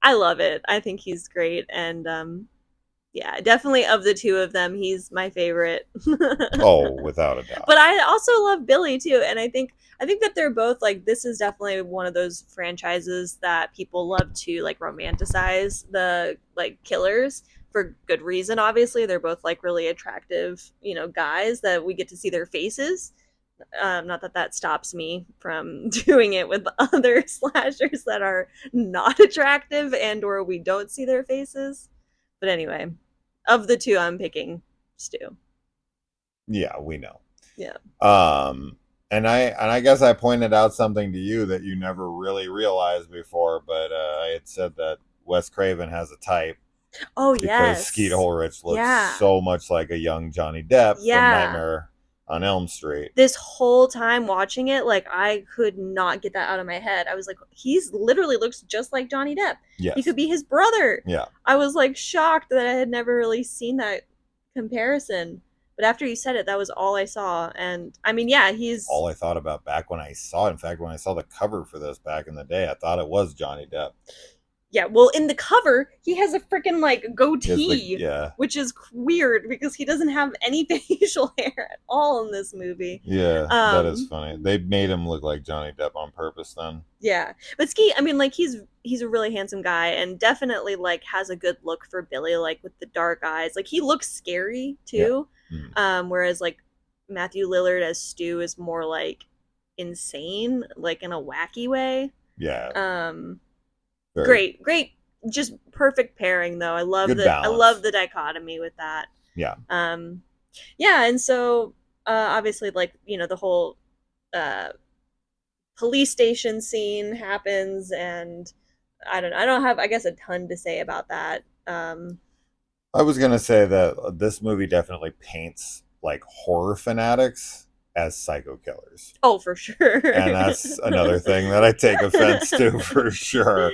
I love it. I think he's great and yeah, definitely of the two of them, he's my favorite. Oh, without a doubt. But I also love Billy too, and I think that they're both like this is definitely one of those franchises that people love to like romanticize the like killers for good reason. Obviously, they're both like really attractive, guys that we get to see their faces. Not that that stops me from doing it with other slashers that are not attractive and or we don't see their faces. But anyway, of the two, I'm picking Stu. Yeah, we know. Yeah. And I guess I pointed out something to you that you never really realized before, but I had said that Wes Craven has a type Oh because Skeet yes. Ulrich looks Yeah. so much like a young Johnny Depp from Yeah. Nightmare on Elm Street. This whole time watching it, like I could not get that out of my head. I was like, he's literally looks just like Johnny Depp. He Yes. could be his brother. Yeah. I was like shocked that I had never really seen that comparison. But after you said it, that was all I saw. And I mean, yeah, he's All I thought about back when I saw it. In fact, when I saw the cover for this back in the day, I thought it was Johnny Depp. yeah, well, in the cover, he has a freaking like goatee, Yeah. which is weird because he doesn't have any facial hair at all in this movie. Yeah, that is funny. They made him look like Johnny Depp on purpose then. Yeah, but Skeet, I mean, like he's a really handsome guy and definitely like has a good look for Billy, like with the dark eyes. Like he looks scary too. Yeah. Whereas like Matthew Lillard as Stu is more like insane, like in a wacky way. Yeah, Um, very great, just perfect pairing though. good I love balance. the dichotomy with that. Yeah. Um, yeah, and so obviously, like the whole uh, police station scene happens, and I don't have, I guess, a ton to say about that. I was gonna say that this movie definitely paints like horror fanatics as psycho killers, Oh, for sure. and that's another thing that I take offense to for sure,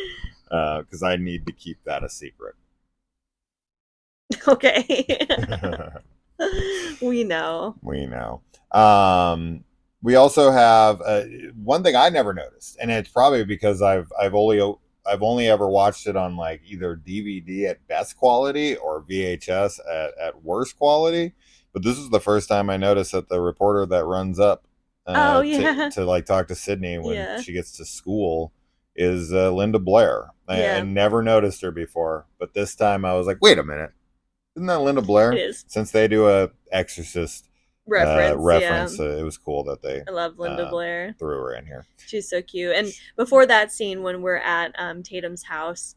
because I need to keep that a secret. Okay. We know. We know. We also have one thing I never noticed, and it's probably because I've only ever watched it on like either DVD at best quality or VHS at worst quality. But this is the first time I noticed that the reporter that runs up Oh to yeah. to like talk to Sydney when Yeah. she gets to school is Linda Blair. I Yeah. never noticed her before, but this time I was like, wait a minute, isn't that Linda It Blair? is. Since they do a Exorcist Reference, yeah. reference, it was cool that they I love Linda Blair. threw her in here. She's so cute. And before that scene when we're at Tatum's house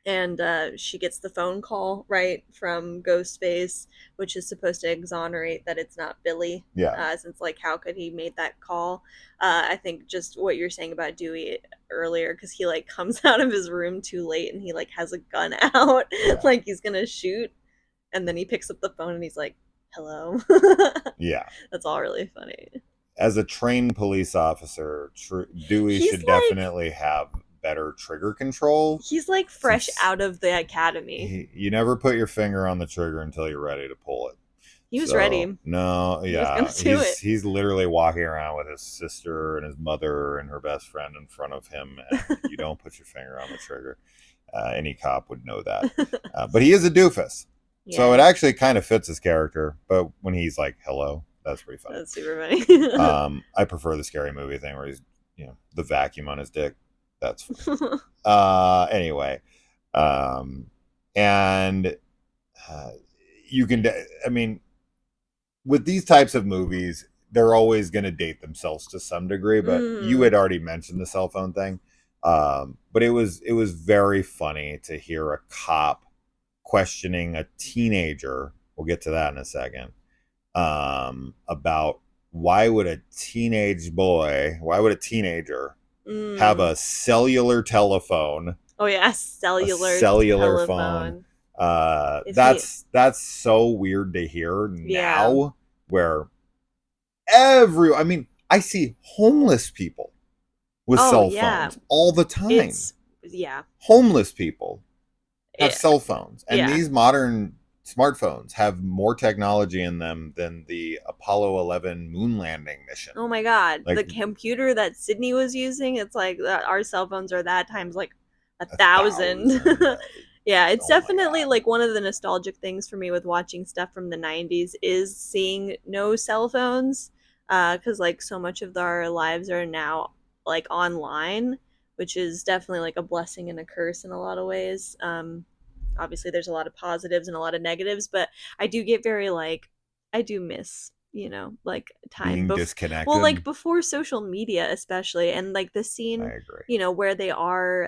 and she gets the phone call right from Ghostface, which is supposed to exonerate that it's not Billy. Yeah. Since like how could he made that call? I think just what you're saying about Dewey earlier, because he like comes out of his room too late and he like has a gun out, Yeah. like he's gonna shoot, and then he picks up the phone and he's like, "Hello." Yeah. That's all really funny. As a trained police officer, Dewey He's should like definitely have better trigger control. he's like fresh out of the academy. You never put your finger on the trigger until you're ready to pull it. He was So, ready. no, He was yeah, gonna do it. he's literally walking around with his sister and his mother and her best friend in front of him, and you don't put your finger on the trigger. Any cop would know that, but he is a doofus, so it actually kind of fits his character. But when he's like, "Hello," that's pretty funny. That's super funny. I prefer the Scary Movie thing where he's, the vacuum on his dick. That's funny. Anyway, and you can, I mean, with these types of movies, they're always going to date themselves to some degree. But you had already mentioned the cell phone thing, but it was very funny to hear a cop questioning a teenager. We'll get to that in a second. About why would a teenager have a cellular telephone? Oh yeah, cellular phone. If That's so weird to hear Yeah. now, where I mean, I see homeless people with cell phones all the time. Yeah. Homeless people have Yeah. cell phones, and Yeah. these modern smartphones have more technology in them than the Apollo 11 moon landing mission. Oh my god, Like, the computer that Sydney was using, it's like our cell phones are that times like 1,000. Yeah, it's definitely like one of the nostalgic things for me with watching stuff from the 90s is seeing no cell phones, because like so much of our lives are now like online, which is definitely like a blessing and a curse in a lot of ways. Obviously there's a lot of positives and a lot of negatives, but I do get very like I do miss, like time being disconnected. well, like before social media especially, and like the I scene, agree. where they are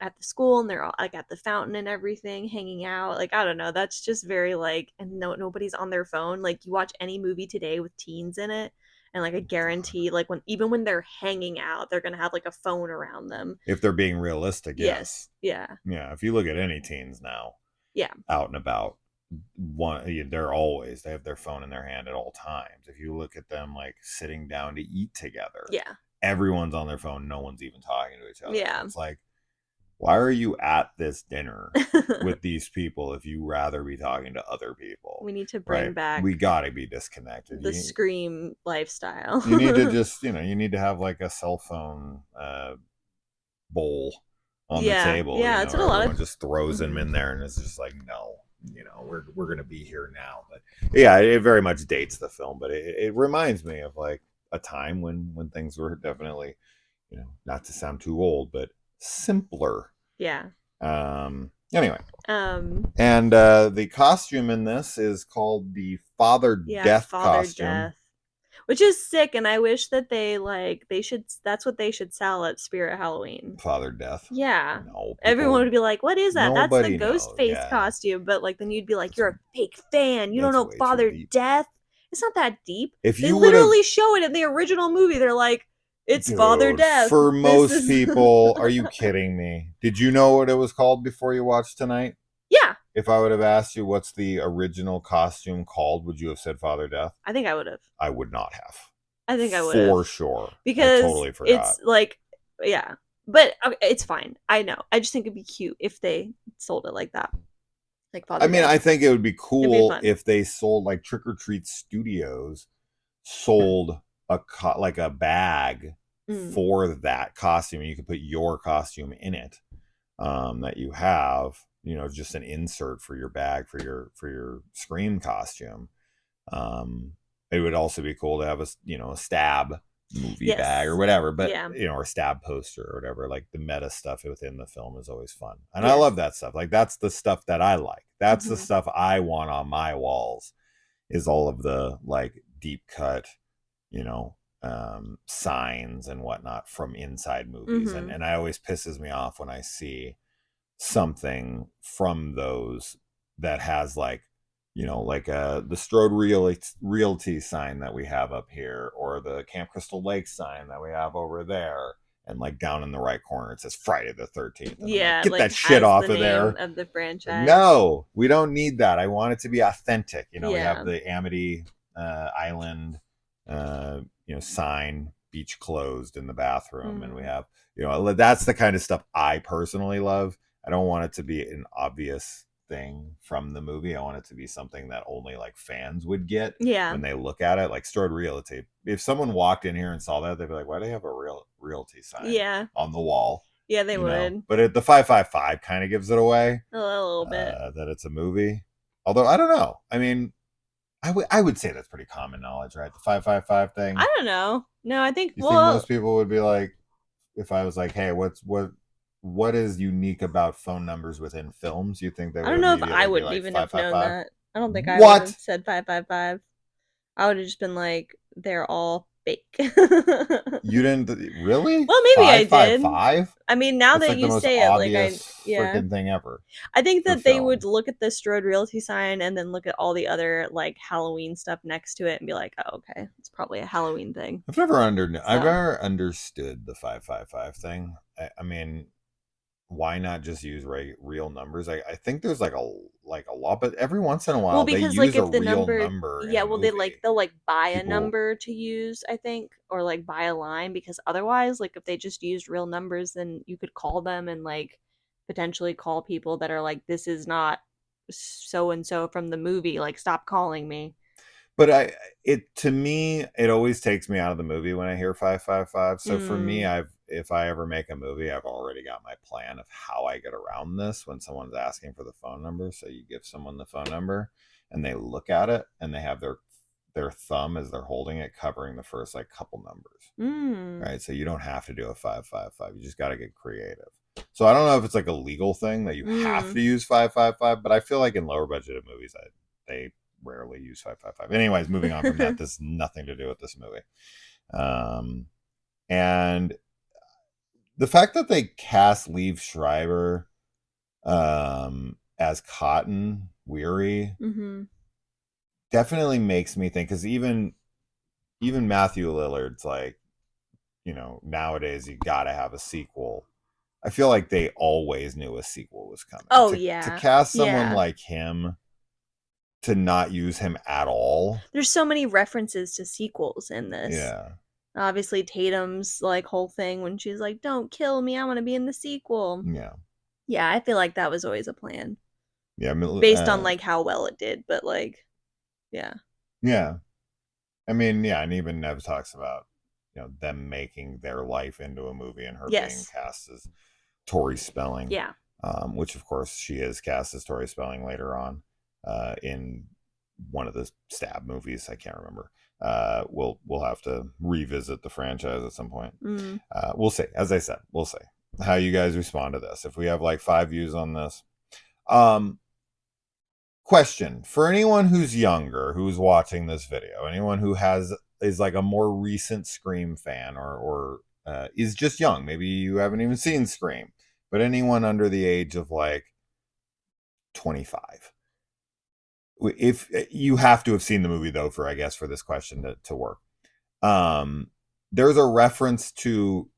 at the school and they're all like at the fountain and everything hanging out, like I don't know, that's just very like, and nobody's on their phone. Like you watch any movie today with teens in it, and like I guarantee like even when they're hanging out, they're gonna have like a phone around them. If they're being realistic, yes. Yeah. Yeah, if you look at any teens now, Yeah. out and about, they have their phone in their hand at all times. If you look at them like sitting down to eat together, Yeah. everyone's on their phone. No one's even talking to each other. Yeah. It's like, why are you at this dinner with these people if you rather be talking to other people? We need to bring back We gotta be disconnected. the Scream lifestyle. You need to just, you need to have like a cell phone bowl on the table. Yeah, that's what a lot everyone of just throws them in there, and it's just like, no, we're gonna be here now. But yeah, it very much dates the film, but it reminds me of like a time when things were definitely, not to sound too old, but simpler. Yeah. Anyway. And the costume in this is called the Father Death costume. which is sick. And I wish that they should. That's what they should sell at Spirit Halloween. Father Death. Yeah. No, Everyone people. would be like, "What is that? That's the Nobody ghost knows. face Yeah, costume." But like, then you'd be like, that's "You're a fake fan. You don't that's know way too Father deep. Death. It's not that deep." If They you would have, literally show it in the original movie. They're like, "It's Father dude, Death." for This most is people, are you kidding me? Did you know what it was called before you watched tonight? Yeah, If I would have asked you what's the original costume called, would you have said Father Death? I think I would have. I would not have. I think I would have. For sure. I Because totally forgot. it's like, yeah. But okay, it's fine. I know. I just think it'd be cute if they sold it like that. Like Father I mean, Death. I think it would be It'd be cool fun. if they sold, like, Trick or Treat Studios sold like a bag for that costume, and you could put your costume in it, that you have, just an insert for your bag for your Scream costume. It would also be cool to have a stab movie bag or whatever, but Yeah. or a stab poster or whatever. Like, the meta stuff within the film is always fun, and I Yes. love that stuff. Like, that's the stuff that I like. That's the Mhm. stuff I want on my walls, is all of the, like, deep cut, signs and whatnot from inside movies. Mhm. And I always pisses me off when I see something from those that has, like, like the Strode Realty sign that we have up here, or the Camp Crystal Lake sign that we have over there, and, like, down in the right corner it says Friday the 13th. And Yeah, get like, that shit has off the of there. name of the franchise. No, we don't need that. I want it to be authentic. We Yeah. have the Amity Island sign, beach closed in the bathroom, and we have, that's the kind of stuff I personally love. I don't want it to be an obvious thing from the movie. I want it to be something that only, like, fans would get Yeah. when they look at it. Like Strode Realty. If someone walked in here and saw that, they'd be like, "Why do they have a realty sign on the wall?" Yeah, they would. But the 555 kind of gives it away A little bit. that it's a movie. Although, I don't know. I mean, I would say that's pretty common knowledge, right? The 555 thing. I don't know. No, I think You think most people would be like, if I was like, "Hey, what is unique about phone numbers within films?" You think they would? I don't know if I would like, even have known that. I don't think I What? would have said 555. I would have just been like, they're all fake. You didn't really? Well, maybe I did. 555? I mean, now That's that like the you most say it, like obvious freaking thing ever. I think for that they film. would look at the Strode Realty sign and then look at all the other, like, Halloween stuff next to it and be like, "Oh, okay, it's probably a Halloween thing." I've never understood the 555 thing. I mean, why not just use real numbers? I think there's like a lot, but every once in a while Well, they because, use like, a if the real number number in yeah, a well, movie. they'll, like, buy a People- number to use, I think, or, like, buy a line, because otherwise, like, if they just used real numbers, then you could call them and, like, potentially call people that are like, "This is not so and so from the movie, like, stop calling me." But to me, it always takes me out of the movie when I hear 555. So for me, if I ever make a movie, I've already got my plan of how I get around this when someone's asking for the phone number. So you give someone the phone number and they look at it and they have their thumb as they're holding it covering the first, like, couple numbers. Right? So you don't have to do a 555. You just got to get creative. So I don't know if it's like a legal thing that you have to use 555, but I feel like in lower budgeted movies, they rarely use 555. Anyways, moving on from that, this has nothing to do with this movie. And the fact that they cast Liev Schreiber as Cotton Weary definitely makes me think, because even Matthew Lillard's like, nowadays you gotta have a sequel. I feel like they always knew a sequel was coming. Oh, to cast someone like him, to not use him at all. There's so many references to sequels in this. Yeah. Obviously, Tatum's, like, whole thing when she's like, "Don't kill me, I want to be in the sequel." Yeah. Yeah, I feel like that was always a plan. Yeah. Based on, like, how well it did, but, like, yeah. Yeah. I mean, yeah, and even Nev talks about, them making their life into a movie and her being cast as Tori Spelling. Yeah. Which, of course, she is cast as Tori Spelling later on in one of the Stab movies. I can't remember. We'll have to revisit the franchise at some point. We'll see. As I said, we'll see how you guys respond to this. If we have like 5 views on this. Question for anyone who's younger, who's watching this video, anyone who has is like a more recent Scream fan, or is just young, maybe you haven't even seen Scream, but anyone under the age of like 25, if you have to have seen the movie though, for I guess for this question to work. There's a reference to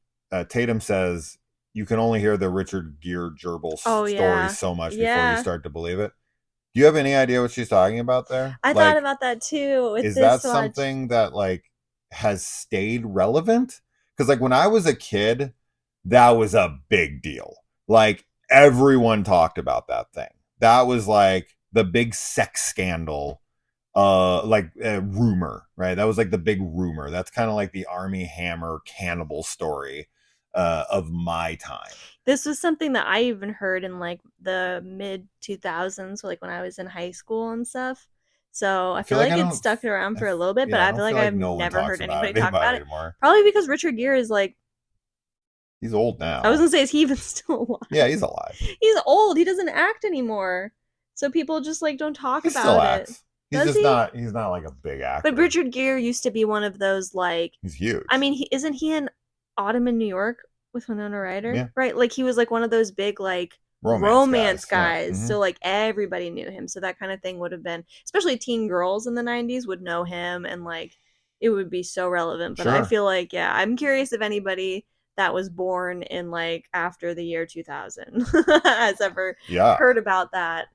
Tatum says you can only hear the Richard Gere gerbil story so much before you start to believe it. Do you have any idea what she's talking about there? I thought about that too with is this that something that like has stayed relevant? Because like when I was a kid, that was a big deal. Like everyone talked about that thing. That was like the big sex scandal, rumor, right? That was like the big rumor. That's kind of like the Army Hammer cannibal story of my time. This was something that I even heard in like the mid 2000s, like when I was in high school and stuff. So I feel like it stuck around for a little bit, but I feel like I've never heard anybody talk about it anymore. Probably because Richard Gere is like, he's old now. I was gonna say, is he even still alive? Yeah, he's alive. He's old. He doesn't act anymore. So people just like don't talk about it. He's just not. He's not like a big actor. But Richard Gere used to be one of those like. He's huge. I mean, isn't he in Autumn in New York with Winona Ryder? Yeah. Right. Like he was like one of those big like romance guys. Yeah. Mm-hmm. So like everybody knew him. So that kind of thing would have been, especially teen girls in the 90s would know him, and like it would be so relevant. But sure. I feel like I'm curious if anybody that was born in like after the year 2000 has ever heard about that.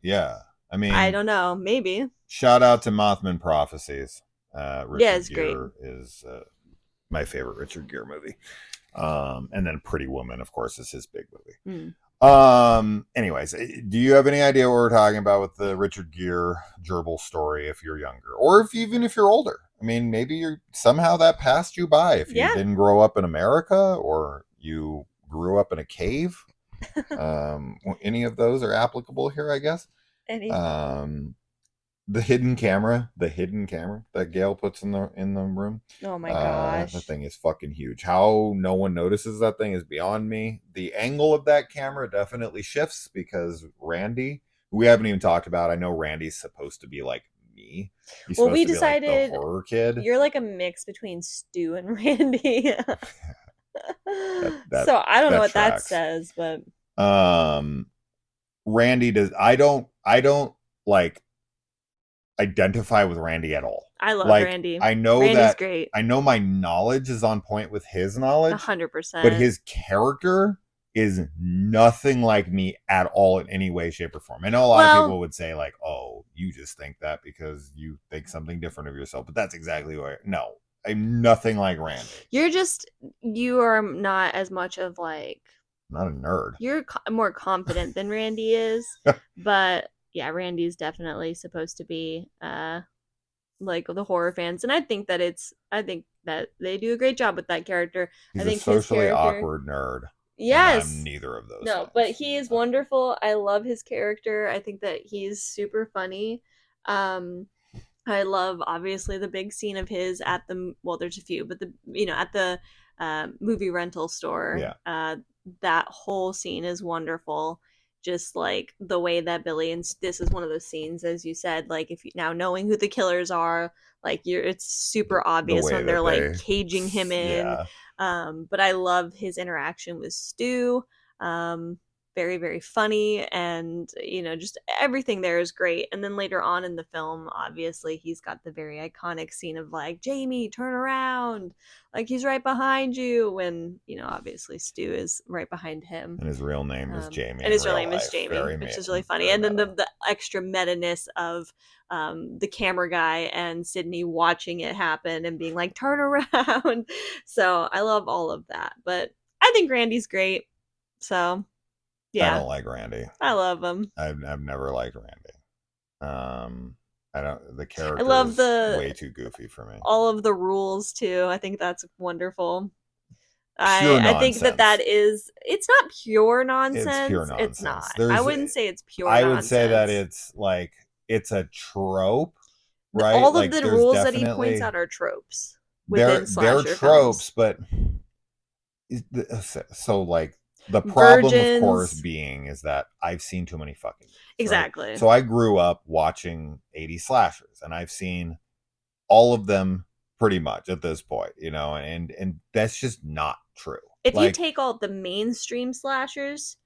Yeah. I mean, I don't know. Maybe. Shout out to Mothman Prophecies. Richard it's Gere is my favorite Richard Gere movie. And then Pretty Woman, of course, is his big movie. Anyways, do you have any idea what we're talking about with the Richard Gere gerbil story if you're younger? Or even if you're older? I mean, maybe you're somehow that passed you by if you didn't grow up in America or you grew up in a cave. Any of those are applicable here, I guess. The hidden camera that Gail puts in the room. Oh my gosh. The thing is fucking huge. How no one notices that thing is beyond me. The angle of that camera definitely shifts because Randy, who we haven't even talked about, I know Randy's supposed to be like me. He's well, we decided be like the horror kid. You're like a mix between Stu and Randy. So I don't know what that says, but Randy does. I don't like identify with Randy at all. I love Randy. I know Randy's great. I know my knowledge is on point with his knowledge. 100%. But his character is nothing like me at all in any way, shape, or form. I know a lot of people would say like, "Oh, you just think that because you think something different of yourself." But that's exactly what. No, I'm nothing like Randy. You are not as much of like. Not a nerd. You're more confident than Randy is, but. Yeah, Randy's definitely supposed to be like the horror fans, and I think that they do a great job with that character. He's I think a socially awkward nerd. Yes, I'm neither of those. No, things. But he is wonderful. I love his character. I think that he's super funny. I love obviously the big scene of his at the there's a few, but at the movie rental store. Yeah. That whole scene is wonderful. Just like the way that Billy, and this is one of those scenes, as you said, like if you now knowing who the killers are, like it's super obvious when they're like caging him in. Yeah. But I love his interaction with Stu. Very, very funny, and just everything there is great. And then later on in the film, obviously he's got the very iconic scene of like, Jamie, turn around, like he's right behind you, when obviously Stu is right behind him, and his real name is Jamie, and his real name is Jamie, which is really funny. And then the extra meta-ness of the camera guy and Sydney watching it happen and being like, turn around. So I love all of that, but I think Randy's great. So yeah. I don't like Randy. I love him. I've never liked Randy. I don't. The character. I love way too goofy for me. All of the rules too. I think that's wonderful. I think that is. It's not pure nonsense. It's pure nonsense. It's not. I wouldn't say it's pure. I would say that it's like it's a trope, right? All of the rules that he points out are tropes. They're tropes, but so like. The problem, of course, being is that I've seen too many fucking movies, exactly. Right? So I grew up watching 80s slashers, and I've seen all of them pretty much at this point, you know, and that's just not true. If you Like, take all the mainstream slashers,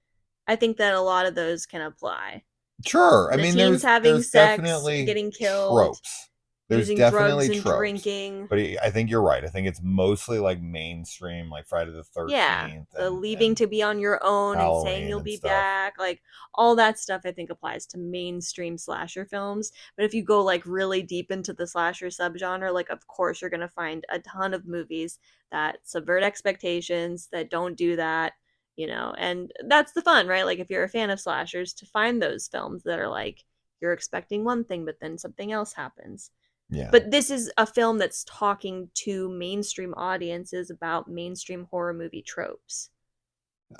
I think that a lot of those can apply. sure, I The mean, teens having there's sex, definitely getting killed, tropes. There's using drugs definitely and tropes, drinking. but I think you're right. I think it's mostly like mainstream, like Friday the Yeah, 13th the and leaving to be on your own and saying Halloween you'll and be stuff. back, like all that stuff I think applies to mainstream slasher films. But if you go like really deep into the slasher subgenre, like of course you're going to find a ton of movies that subvert expectations, that don't do that, you know. And that's the fun, right? Like if you're a fan of slashers, to find those films that are like you're expecting one thing but then something else happens. Yeah. But this is a film that's talking to mainstream audiences about mainstream horror movie tropes.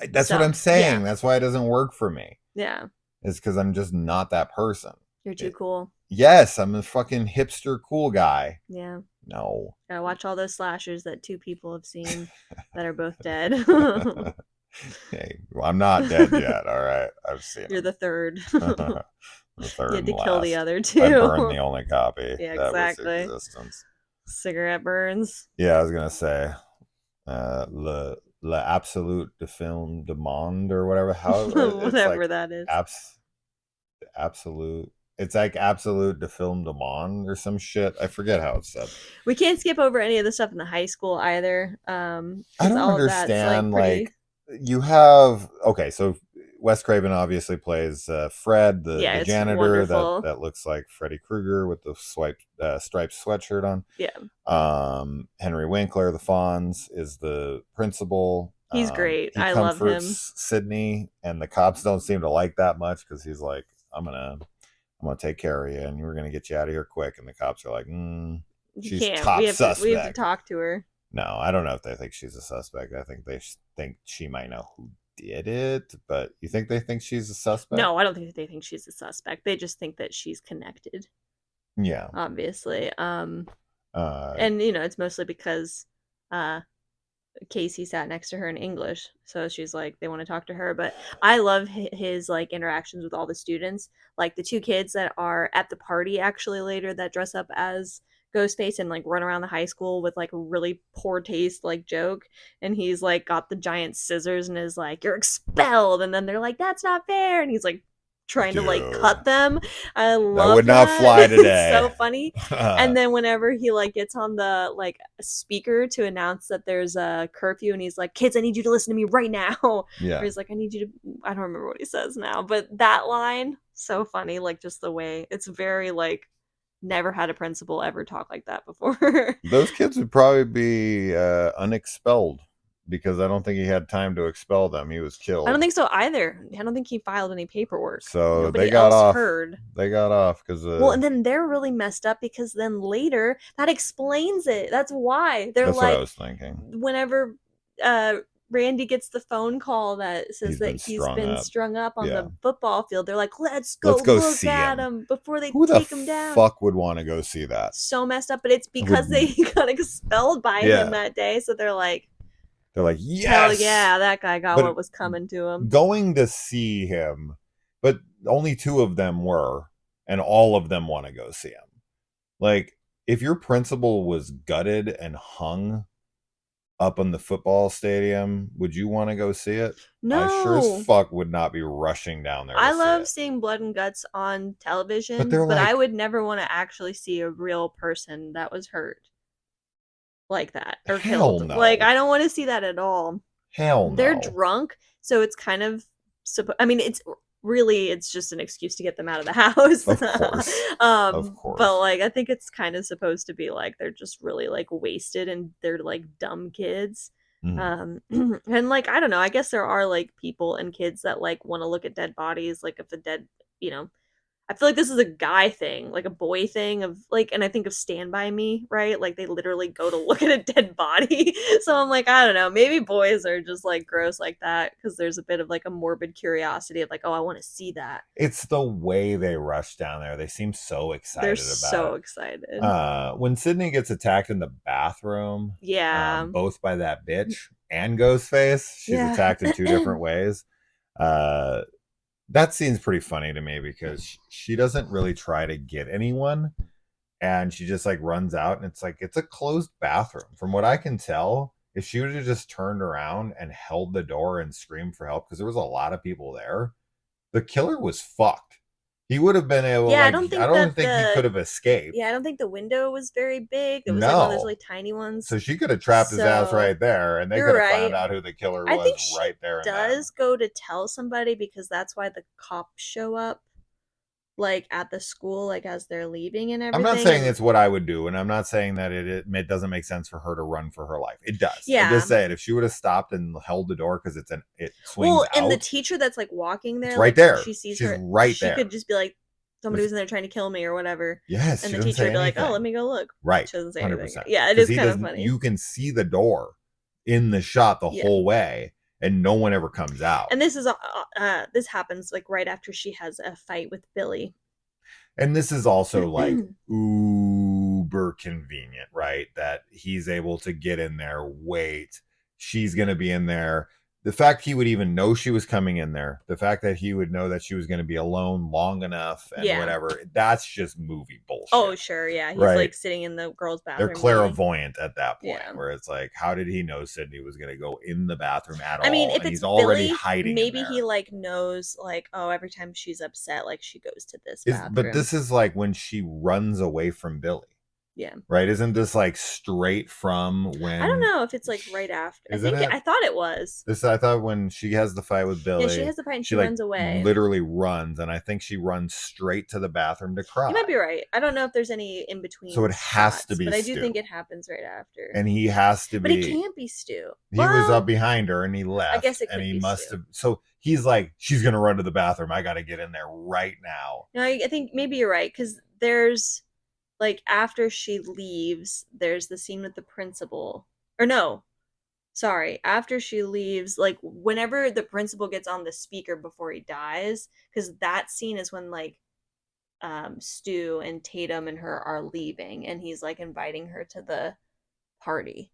That's what So, I'm yeah. saying. That's why it doesn't work for me. Yeah. It's because I'm just not that person. You're too It, cool. yes, I'm a fucking hipster cool guy. Yeah. No. Gotta watch all those slashers that two people have seen that are both dead. Hey, well, I'm not dead yet. All right, I've seen You're the third. them. The You third had and to kill the last. other I burned two. the only copy Yeah, that was in exactly. existence. Cigarette burns. Yeah, I was gonna say, le absolute de film de monde or whatever. How it's like Whatever that is. absolute. It's like absolute de film de monde or some shit. I forget how it's said. We can't skip over any of the stuff in the high school either. I Because don't all of that's like understand. pretty. Like, you have okay, so Wes Craven obviously plays Fred, Yeah, the it's janitor wonderful. that looks like Freddy Krueger with the striped sweatshirt on. Yeah. Henry Winkler, the Fonz, is the principal. He's great. He I love him. comforts Sydney, and the cops don't seem to like that much because he's like, I'm gonna take care of you, and we're gonna get you out of here quick." And the cops are like, You "She's can't. top We have to suspect." talk to her. No, I don't know if they think she's a suspect. I think they think she might know who did it. But you think they think she's a suspect? No, I don't think they think she's a suspect. They just think that she's connected. Yeah. Obviously. Uh, And you know, it's mostly because uh Casey sat next to her in English, so she's like they want to talk to her. But I love his like interactions with all the students, like the two kids that are at the party actually later that dress up as Ghostface and like run around the high school with like a really poor taste like joke, and he's like got the giant scissors and is like you're expelled, and then they're like that's not fair, and he's like trying to like dude, cut them. I that love would not that. fly It's so today. funny. And then whenever he like gets on the like speaker to announce that there's a curfew and he's like kids I need you to listen to me right now, or Yeah. he's like I need you to I don't remember what he says now, but that line so funny, like just the way it's very like never had a principal ever talk like that before. Those kids would probably be unexpelled because I don't think he had time to expel them. He was I don't killed. think so either. I don't think he filed any paperwork. So they Nobody got else off. heard. They got off because Well, and then they're really messed up because then later that explains it. That's why they're that's what I like, was thinking. whenever uh, Randy gets the phone call that says that he's been up. strung up on Yeah. the football field, they're like, let's go Let's look see at him. him before they Who take the him down. fuck would want to go see that? So messed up, but it's because they got expelled by him that day, so they're like, yes, hell yeah, that guy got what was coming to him. Going to see him, but only two of them were, and all of them want to go see him. Like, if your principal was gutted and hung up in the football stadium, would you want to go see it? No. I sure as fuck would not be rushing down there. I love seeing blood and guts on television, but like, I would never want to actually see a real person that was hurt like that or killed. No. Like, I don't want to see that at all. Hell no. They're drunk, so it's kind of I mean, it's really it's just an excuse to get them out of the house. Of course. Of course. But like I think it's kind of supposed to be like they're just really like wasted and they're like dumb kids. And like I don't know, I guess there are like people and kids that like want to look at dead bodies, like if the dead, you know, I feel like this is a guy thing, like a boy thing of like, and I think of Stand By Me, right? Like they literally go to look at a dead body. So I'm like, I don't know, maybe boys are just like gross like that because there's a bit of like a morbid curiosity of like, oh, I want to see that. It's the way they rush down there. They seem so excited They're about it. so excited. When Sydney gets attacked in the bathroom, yeah, both by that bitch and Ghostface, she's attacked in two different ways. That scene's pretty funny to me because she doesn't really try to get anyone. and she just like runs out, and it's like it's a closed bathroom. From what I can tell, if she would have just turned around and held the door and screamed for help, because there was a lot of people there, the killer was fucked. He would have been able, Yeah, I like, don't I think don't that even think he could have escaped. yeah, I don't think the window was very big. It was like one of those No. really tiny ones. So she could have trapped his ass So right there, and they you're could have found right. out who the killer I was think she right there and then. does go to tell somebody because that's why the cops show up like at the school like as they're leaving and I'm not everything. saying And it's what I would do, and I'm not saying that it doesn't make sense for her to run for her life. It does. I yeah. just said if she would have stopped and held the door, because it swings Well, out. and the teacher that's like walking there, it's right like there. she sees She's her, right she there. could just be like, somebody was in there trying to kill me or whatever. Yes, and she the doesn't teacher would say be like, anything. "Oh, let me go look." Right, She doesn't say 100%. anything. Yeah, it is kind of funny. You can see the door in the shot the whole way, and no one ever comes out. And this happens like right after she has a fight with Billy. And this is also like uber convenient, right? That he's able to get in there, wait. She's going to be in there. The fact he would even know she was coming in there, the fact that he would know that she was going to be alone long enough and whatever, that's just movie bullshit. Oh, sure. Yeah. He's like sitting in the girls' bathroom. They're clairvoyant at that point, where it's like, how did he know Sydney was going to go in the bathroom at all? I mean, if and it's he's already Billy, hiding. Maybe he like knows, like, oh, every time she's upset, like she goes to this bathroom. But this is like when she runs away from Billy. Yeah. Right? Isn't this like straight from when? I don't know if it's like right after. I thought it was. I thought when she has the fight with Billy. Yeah, she has the fight and she like, runs away. Literally runs, and I think she runs straight to the bathroom to cry. You might be right. I don't know if there's any in between. So it has to be but Stu. I do think it happens right after. And he has to be. But it can't be Stu. He was up behind her and he left. I guess it could and he be must Stu. have. So he's like, she's gonna run to the bathroom. I got to get in there right now. No, I think maybe you're right, because there's like after she leaves, there's the scene with the principal. Or no, sorry, after she leaves, like whenever the principal gets on the speaker before he dies, because that scene is when like Stu and Tatum and her are leaving, and he's like inviting her to the party.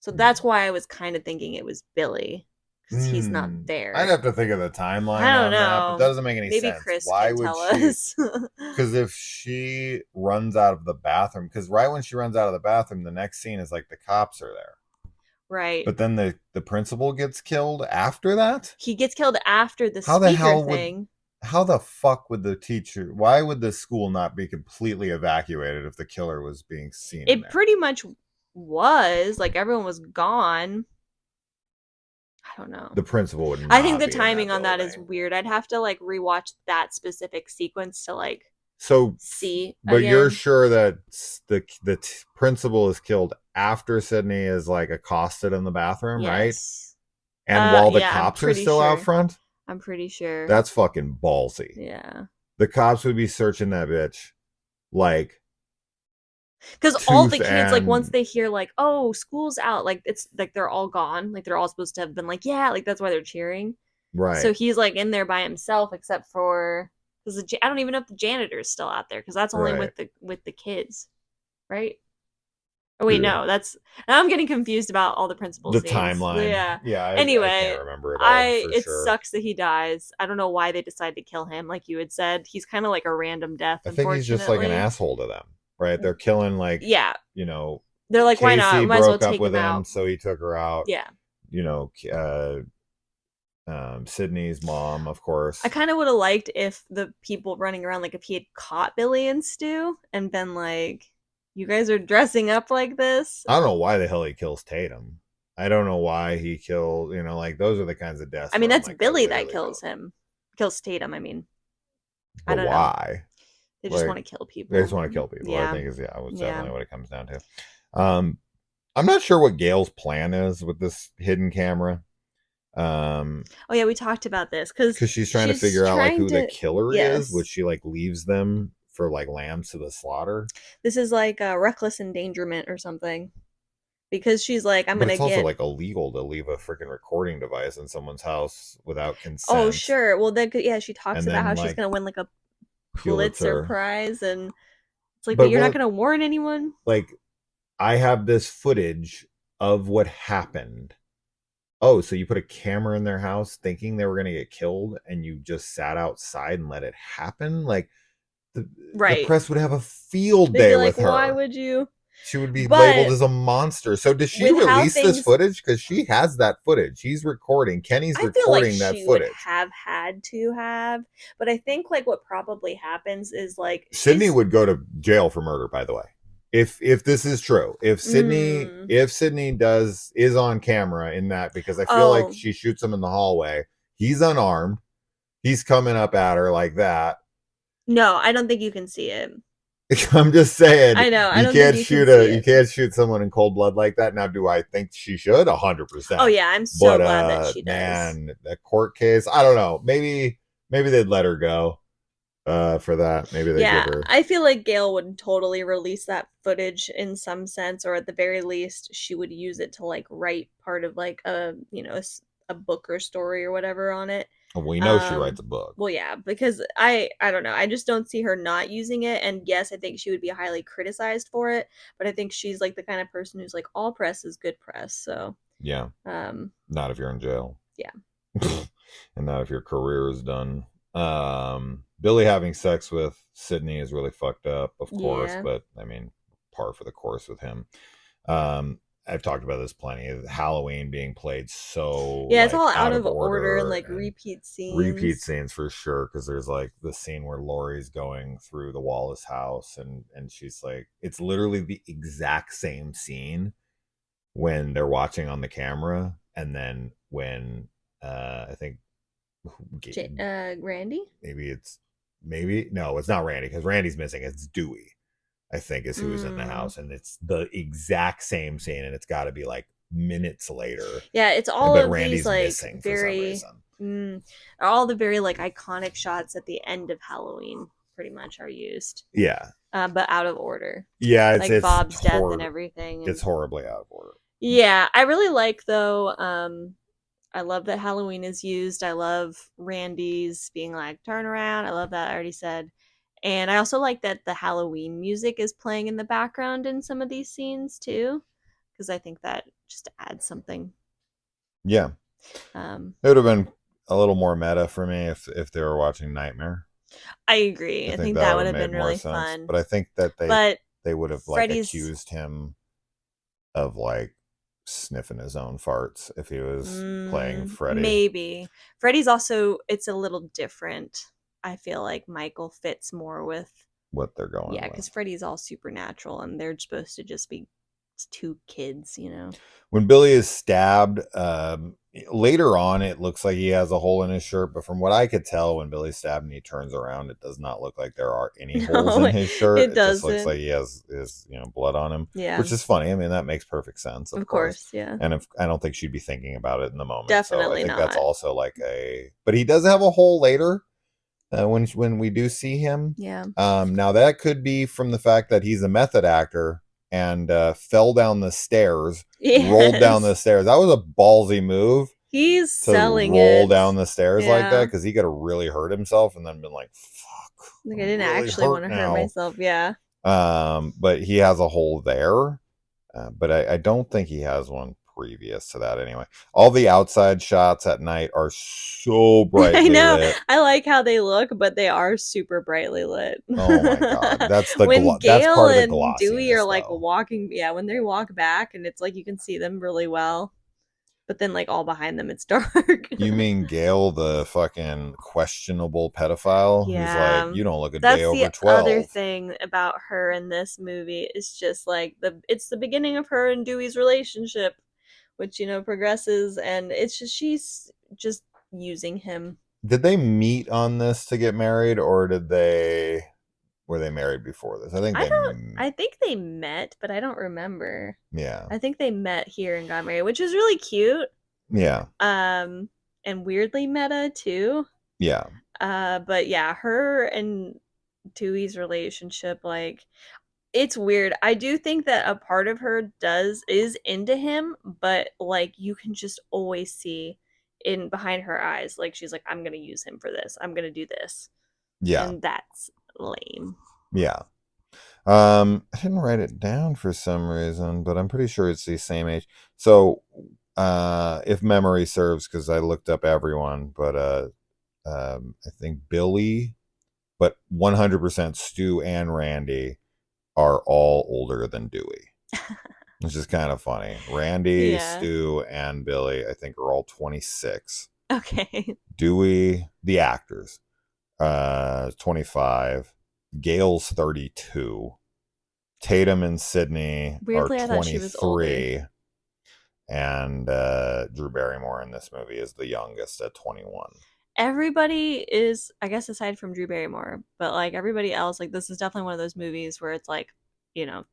So that's why I was kind of thinking it was Billy, because he's not there. I'd have to think of the timeline. I don't know. That. It doesn't make any sense. Maybe Chris can tell us. Because if she runs out of the bathroom, because right when she runs out of the bathroom, the next scene is like the cops are there. Right. But then the principal gets killed after that? He gets killed after the speaker thing. How the fuck would the teacher... Why would the school not be completely evacuated if the killer was being seen? It pretty much was. Like, everyone was gone. I don't know. The principal would not. I think the timing on that is weird. I'd have to like rewatch that specific sequence to like see. But again. You're sure that the principal is killed after Sydney is like accosted in the bathroom, right? And while the cops are still out front? I'm pretty sure. That's fucking ballsy. Yeah. The cops would be searching that bitch like... Because all the kids, like, once they hear, like, oh, school's out, like, it's, like, they're all gone. Like, they're all supposed to have been, like, yeah, like, that's why they're cheering. Right. So he's, like, in there by himself, except for... because I don't even know if the janitor's still out there, because that's only with the kids. Right? Oh, wait, no, that's... Now I'm getting confused about all the principal scenes. Timeline. Yeah. Yeah, anyway, I can't remember it all, it sucks that he dies. I don't know why they decided to kill him, like you had said. He's kind of like a random death, I think he's just, like, an asshole to them. Right, they're killing like you know. They're like, Casey why not? We might as well take with him out. So he took her out. Yeah. You know, Sydney's mom, of course. I kind of would have liked if the people running around, like if he had caught Billy and Stu and been like, "You guys are dressing up like this." I don't know why the hell he kills Tatum. I don't know why he killed. You know, like those are the kinds of deaths. I mean, that's Billy that kills him. Kills Tatum. I mean, I don't know why. They just want to kill people. They just want to kill people. Yeah. I think is definitely what it comes down to. I'm not sure what Gail's plan is with this hidden camera. Oh yeah, we talked about this because she's trying to figure out like who the killer is, which she like leaves them for like lambs to the slaughter. This is like a reckless endangerment or something. Because she's like, it's also like illegal to leave a freaking recording device in someone's house without consent. Oh sure. Well then, yeah, she talks about how she's gonna win like a Pulitzer Prize, and it's like, but you're not going to warn anyone. Like, I have this footage of what happened. Oh, so you put a camera in their house thinking they were going to get killed, and you just sat outside and let it happen? Like, the Right. press would have a field They'd be day like, with why her. would you? She would be labeled But as a monster. So does she with how release this things, footage? Because she has that footage. She's recording. Kenny's I feel like recording that she would footage. have had to have, but I think like what probably happens is like Sydney she's would go to jail for murder, by the way. If this is true. mm, If Sydney does is on camera in that, because I feel like oh, she shoots him in the hallway. He's unarmed. He's coming up at her like that. no, I don't think you can see it. I'm just saying I know, I don't think you can see you it. can't shoot someone in cold blood like that. Now, do I think she should? Oh 100%. yeah, I'm so But glad that she does. man, that court case, I don't know. Maybe they'd let her go for that. Maybe they give Yeah, her. I feel like Gail would totally release that footage in some sense, or at the very least, she would use it to like write part of like a a book or story or whatever on it. We know she writes Um, a book. well, yeah, because I don't know, I just don't see her not using it. And yes, I think she would be highly criticized for it, but I think she's like the kind of person who's like all press is good press. So, Yeah, um, not if you're in jail. yeah, And not if your career is done. Billy having sex with Sydney is really fucked up, of course, yeah, but I mean, par for the course with him. Um, I've talked about this plenty. Halloween being played so yeah. It's like all out out of of order and order, like and repeat repeat scenes. scenes for sure. Because there's like the scene where Laurie's going through the Wallace house, and she's like, it's literally the exact same scene when they're watching on the camera, and then when I think Randy. maybe it's maybe no, it's not Randy, because Randy's missing. It's Dewey, I think, is who's in the Mm. house, and it's the exact same scene, and it's got to be like minutes later. Yeah, it's all But of these Randy's like missing for some very, reason. all the very like iconic shots at the end of Halloween pretty much are used, Yeah, but out of order, yeah, like Bob's death and everything. it's And horribly out of order. yeah, I really like though. I love that Halloween is used. I love Randy's being like turn around. I love that. I already said. And I also like that the Halloween music is playing in the background in some of these scenes too, because I think that just adds something. Yeah, Um, it would have been a little more meta for me if they were watching Nightmare. I agree. I I think think that that would would have have made been more really sense. fun. But I think that But they would have like Freddy's, accused him of like sniffing his own farts if he was playing Freddy. maybe. Freddy's also, it's a little different. I feel like Michael fits more with, What they're going yeah, with. because Freddy's all supernatural and they're supposed to just be two kids, you know? When Billy is stabbed, later on, it looks like he has a hole in his shirt. But from what I could tell, when Billy's stabbed and he turns around, it does not look like there are any holes in No, his shirt. it It just looks like doesn't. he has his blood on him, Yeah, which is funny. I mean, that makes perfect sense, of of course. course. Yeah. And if I don't think she'd be thinking about it in the moment, so I Definitely think that's not. also like a. But he does have a hole later when we do see him. Yeah. Now that could be from the fact that he's a method actor and fell down the stairs, rolled down the Yes. stairs. That was a ballsy move He's to selling roll it. down the stairs like that, Yeah. because he could have really hurt himself and then been like, "Fuck, Like I I'm didn't really actually want hurt to hurt now." myself. Yeah. But he has a hole there. But I don't think he has one previous to that anyway. All the outside shots at night are so I brightly know. lit. I like how they look, but they are super brightly lit. Oh my god, When that's Gail part of the and Dewey are glossiness like though. walking, yeah, when they walk back and it's like you can see them really well, but then like all behind them it's dark. You mean Gail, the fucking questionable pedophile, who's like, Yeah. you don't look a day That's the over other 12. thing about her in this movie. It's just like it's the beginning of her and Dewey's relationship, which progresses, and it's just she's just using him. Did they meet on this to get married, or were they married before this? I think I think they met, but I don't remember. yeah. I think they met here and got married, which is really cute. Yeah. Um and weirdly meta too. Yeah. But yeah, her and Dewey's relationship, like, it's weird. I do think that a part of her is into him, but like you can just always see in behind her eyes, like she's like, I'm gonna use him for this. I'm gonna do this. Yeah. And that's lame. Yeah. I didn't write it down for some reason, but I'm pretty sure it's the same age. So, if memory serves, because I looked up everyone, but I think Billy but 100% Stu and Randy are all older than Dewey. Which is kind of funny. Randy, Yeah. Stu, and Billy, I think, are all 26. Okay. Dewey, the actors, 25. Gail's 32. Tatum and Sydney are Weirdly, I thought she was older. 23. And Drew Barrymore in this movie is the youngest at 21. Everybody is, I guess, aside from Drew Barrymore, but like everybody else, like this is definitely one of those movies where it's like, you know,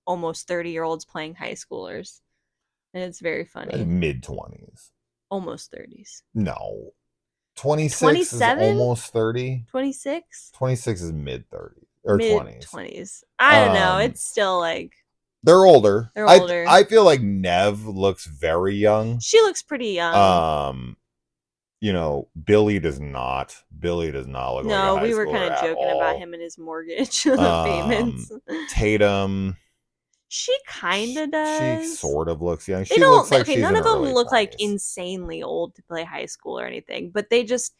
almost 30-year-olds playing high schoolers. And it's very funny. Mid 20s. Almost 30s. No. 26 is 27? almost 30. 26? 26 is mid 30s or Mid 20s. 20s. I don't know. It's still like they're older. they're older. I feel like Nev looks very young. She looks pretty young. You know, Billy does not. Billy does not look like a high schooler. No, we were kind of joking all. about him and his mortgage payments. Tatum. She kind of does. She sort of looks young. They She don't. looks like Okay, she's none in of her them early look 20s. like insanely old to play high school or anything, but they just,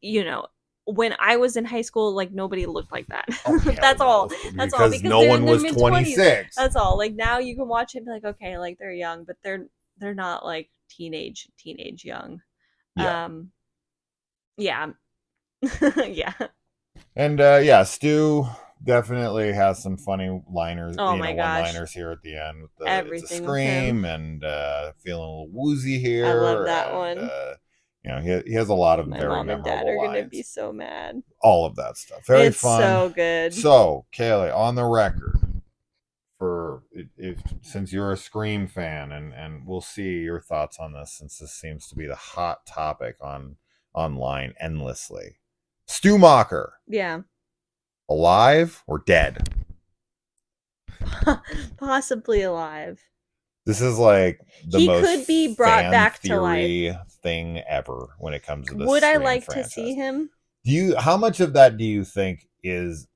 you know, when I was in high school, like nobody looked like that. Oh, That's no. all. That's all. Because Because no they're one in their was mid-20s. 26. That's all. Like now you can watch it and be like, okay, like they're young, but they're not like teenage young. Yeah. Yeah. Yeah. And yeah, Stu definitely has some funny liners, Oh my gosh. one-liners here at the end with the Everything it's a with scream him. and feeling a little woozy here. I love that and, one. You know, he has a lot of My very mom and dad memorable are gonna lines. be so mad. All of that stuff. Very It's fun. so good. So, Kaylee, on the record, for if since you're a Scream fan, and we'll see your thoughts on this since this seems to be the hot topic online endlessly. Stu Macher. Yeah. Alive or dead? Possibly alive. This is like the He most could be brought fan back to theory life. thing ever when it comes to this. Would I Scream like franchise. to see him? How much of that do you think is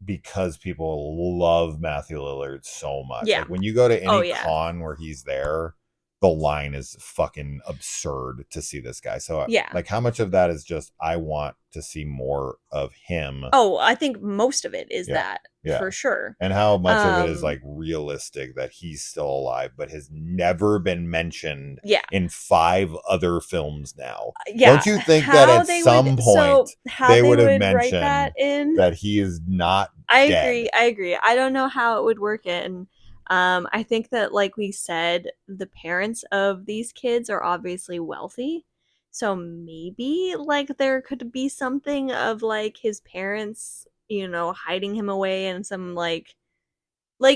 because people love Matthew Lillard so much? Yeah. Like when you go to any con where he's there, the line is fucking absurd to see this guy. So yeah, like how much of that is just I want to see more of him? Oh, I think most of it is that for sure. And how much of it is like realistic that he's still alive but has never been mentioned in 5 other films now? Don't you think that at some point they would have mentioned that he is not dead? I agree. I don't know how it would work in. I think that, like we said, the parents of these kids are obviously wealthy. So maybe like there could be something of like his parents, you know, hiding him away in some like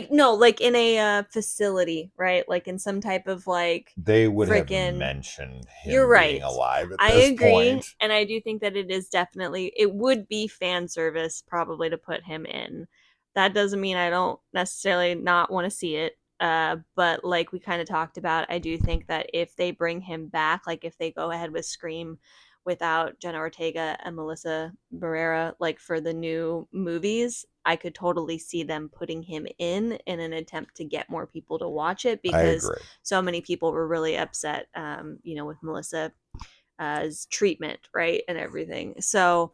no, like in a facility, right? Like in some type of like they would have mentioned him you're right. being alive at I this agree, point. and I do think that it would be fan service probably to put him in. That doesn't mean I don't necessarily not want to see it. But like we kind of talked about, I do think that if they bring him back, like if they go ahead with Scream without Jenna Ortega and Melissa Barrera, like for the new movies, I could totally see them putting him in an attempt to get more people to watch it because so many people were really upset, you know, with Melissa's treatment, right, and everything. So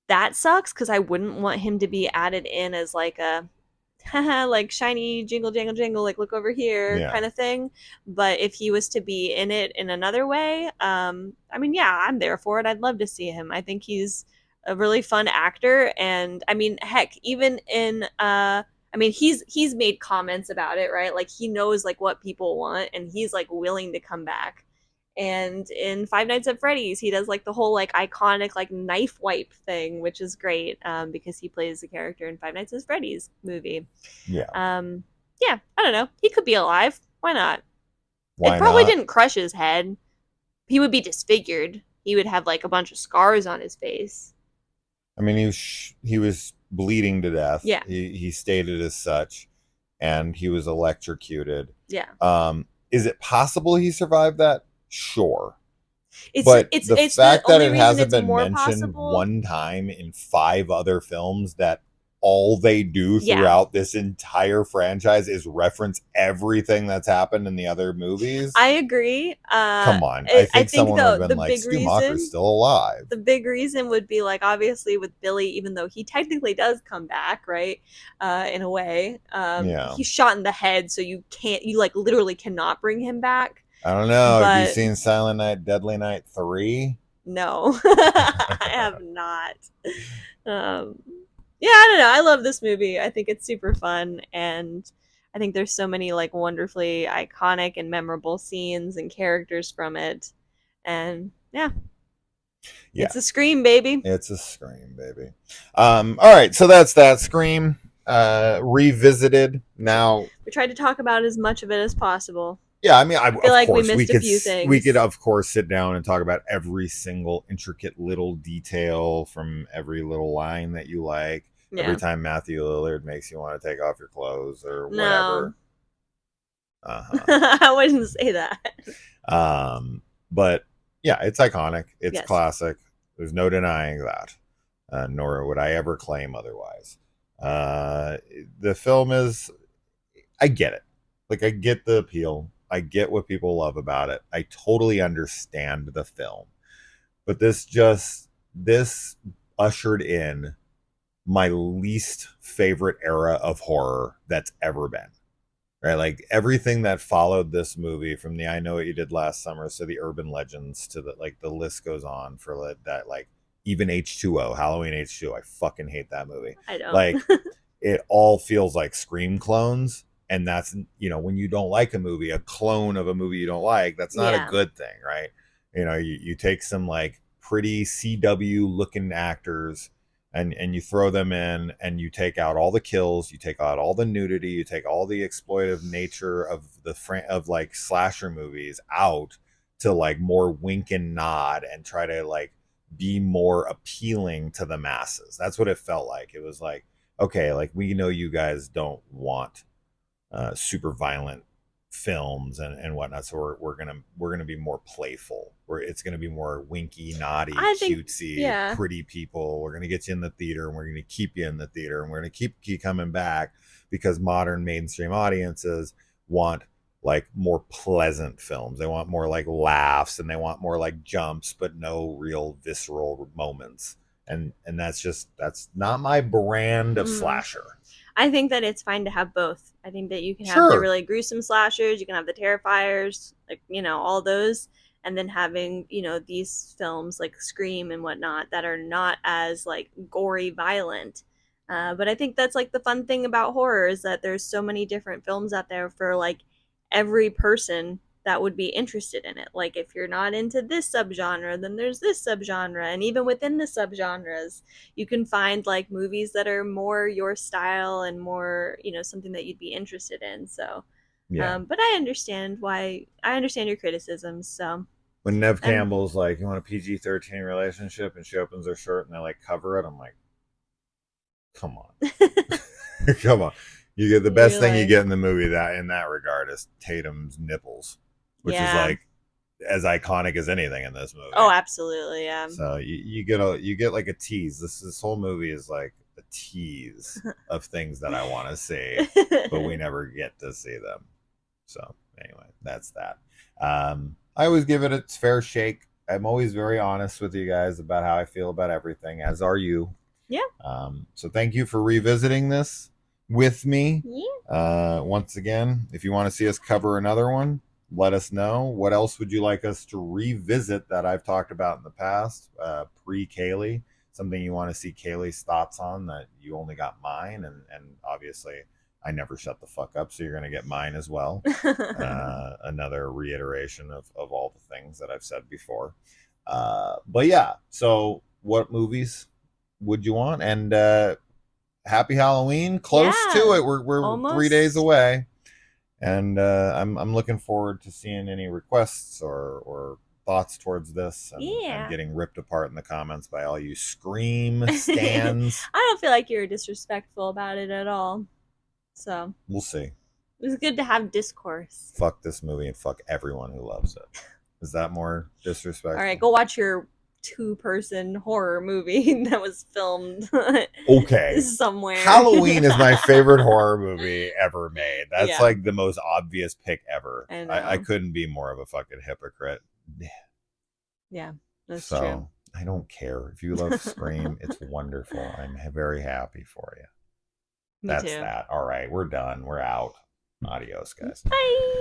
that sucks because I wouldn't want him to be added in as like a haha, like shiny jingle jangle jingle, like look over here kind of thing. But if he was to be in it in another way, I mean, yeah, I'm there for it. I'd love to see him. I think he's a really fun actor, and I mean, heck, even in I mean, he's made comments about it, right? Like he knows like what people want, and he's like willing to come back. And in Five Nights at Freddy's, he does like the whole like iconic like knife wipe thing, which is great because he plays the character in Five Nights at Freddy's movie. Yeah, I don't know. He could be alive. Why not? It probably didn't crush his head. He would be disfigured. He would have like a bunch of scars on his face. I mean, he was bleeding to death. Yeah, he stated as such, and he was electrocuted. Yeah. Is it possible he survived that? Sure. It's the fact that it hasn't been mentioned one time in 5 other films, that all they do Yeah. throughout this entire franchise is reference everything that's happened in the other movies. I agree. Come on. I I think think someone would have though been like, Stu Macher's still alive. the big reason would be like obviously with Billy, even though he technically does come back, right? In a way, Yeah. he's shot in the head, so you like literally cannot bring him back. I don't know. Have you But seen Silent Night, Deadly Night 3? no, I have not. Um, yeah, I don't know. I love this movie. I think it's super fun, and I think there's so many like wonderfully iconic and memorable scenes and characters from it. And yeah, Yeah. it's a Scream, baby. It's a Scream, baby. All right, so that's that. Scream revisited. Now We tried to talk about as much of it as possible. yeah, I mean, I feel like we missed a few things. We could of course sit down and talk about every single intricate little detail from every little line that you like. Yeah. Every time Matthew Lillard makes you want to take off your clothes or No. whatever. I wouldn't say that. But yeah, it's iconic. It's Yes. classic. There's no denying that. Nor would I ever claim otherwise. The film is, I get it. Like, I get the appeal. I get what people love about it. I totally understand the film. But this ushered in my least favorite era of horror that's ever been. Right? Like, everything that followed this movie, from the I Know What You Did Last Summer to the Urban Legends to the, like, the list goes on for that, like, even H2O, Halloween H2O. I fucking hate that movie. I don't. Like, it all feels like Scream clones. And that's, when you don't like a movie, a clone of a movie you don't like, that's not a good thing, right? You take some like pretty CW looking actors and you throw them in and you take out all the kills, you take out all the nudity, you take all the exploitive nature of of like slasher movies out to like more wink and nod and try to like be more appealing to the masses. That's what it felt like. It was like, okay, like we know you guys don't want super violent films and whatnot, so we're gonna be more playful. It's gonna be more winky, naughty, cutesy, pretty people. We're gonna get you in the theater, and we're gonna keep you in the theater, and we're gonna keep coming back because modern mainstream audiences want like more pleasant films. They want more like laughs, and they want more like jumps, but no real visceral moments. And that's not my brand of slasher. I think that it's fine to have both. I think that you can have the really gruesome slashers, you can have the terrifiers, like, all those, and then having, these films like Scream and whatnot that are not as like gory violent. But I think that's like the fun thing about horror is that there's so many different films out there for like every person that would be interested in it. Like if you're not into this subgenre, then there's this subgenre, and even within the subgenres you can find like movies that are more your style and more something that you'd be interested in. So but I understand your criticisms. So when Nev Campbell's like, you want a PG-13 relationship, and she opens her shirt and they like cover it, I'm like, come on. Come on. You get the best thing you get in the movie that in that regard is Tatum's nipples, which is like as iconic as anything in this movie. Oh, absolutely, yeah. So you get like a tease. This whole movie is like a tease of things that I want to see, but we never get to see them. So anyway, that's that. I always give it its fair shake. I'm always very honest with you guys about how I feel about everything, as are you. Yeah. So thank you for revisiting this with me. Yeah. Once again, if you want to see us cover another one, let us know. What else would you like us to revisit that I've talked about in the past? Pre-Kaylee, something you want to see Kaylee's thoughts on that you only got mine, and obviously I never shut the fuck up, so you're going to get mine as well. Another reiteration of all the things that I've said before. But yeah, so what movies would you want? And happy Halloween. Close to it. We're almost 3 days away. And I'm looking forward to seeing any requests or thoughts towards this and getting ripped apart in the comments by all you Scream stans. I don't feel like you're disrespectful about it at all. So we'll see. It was good to have discourse. Fuck this movie and fuck everyone who loves it. Is that more disrespectful? All right, go watch your 2-person horror movie that was filmed Okay. somewhere. Halloween is my favorite horror movie ever made. That's Yeah. like the most obvious pick ever. I know. I couldn't be more of a fucking hypocrite. Yeah, that's So true. I don't care. If you love Scream, it's wonderful. I'm very happy for you. Me That's too. that. All right, we're done. We're out. Adios, guys. Bye.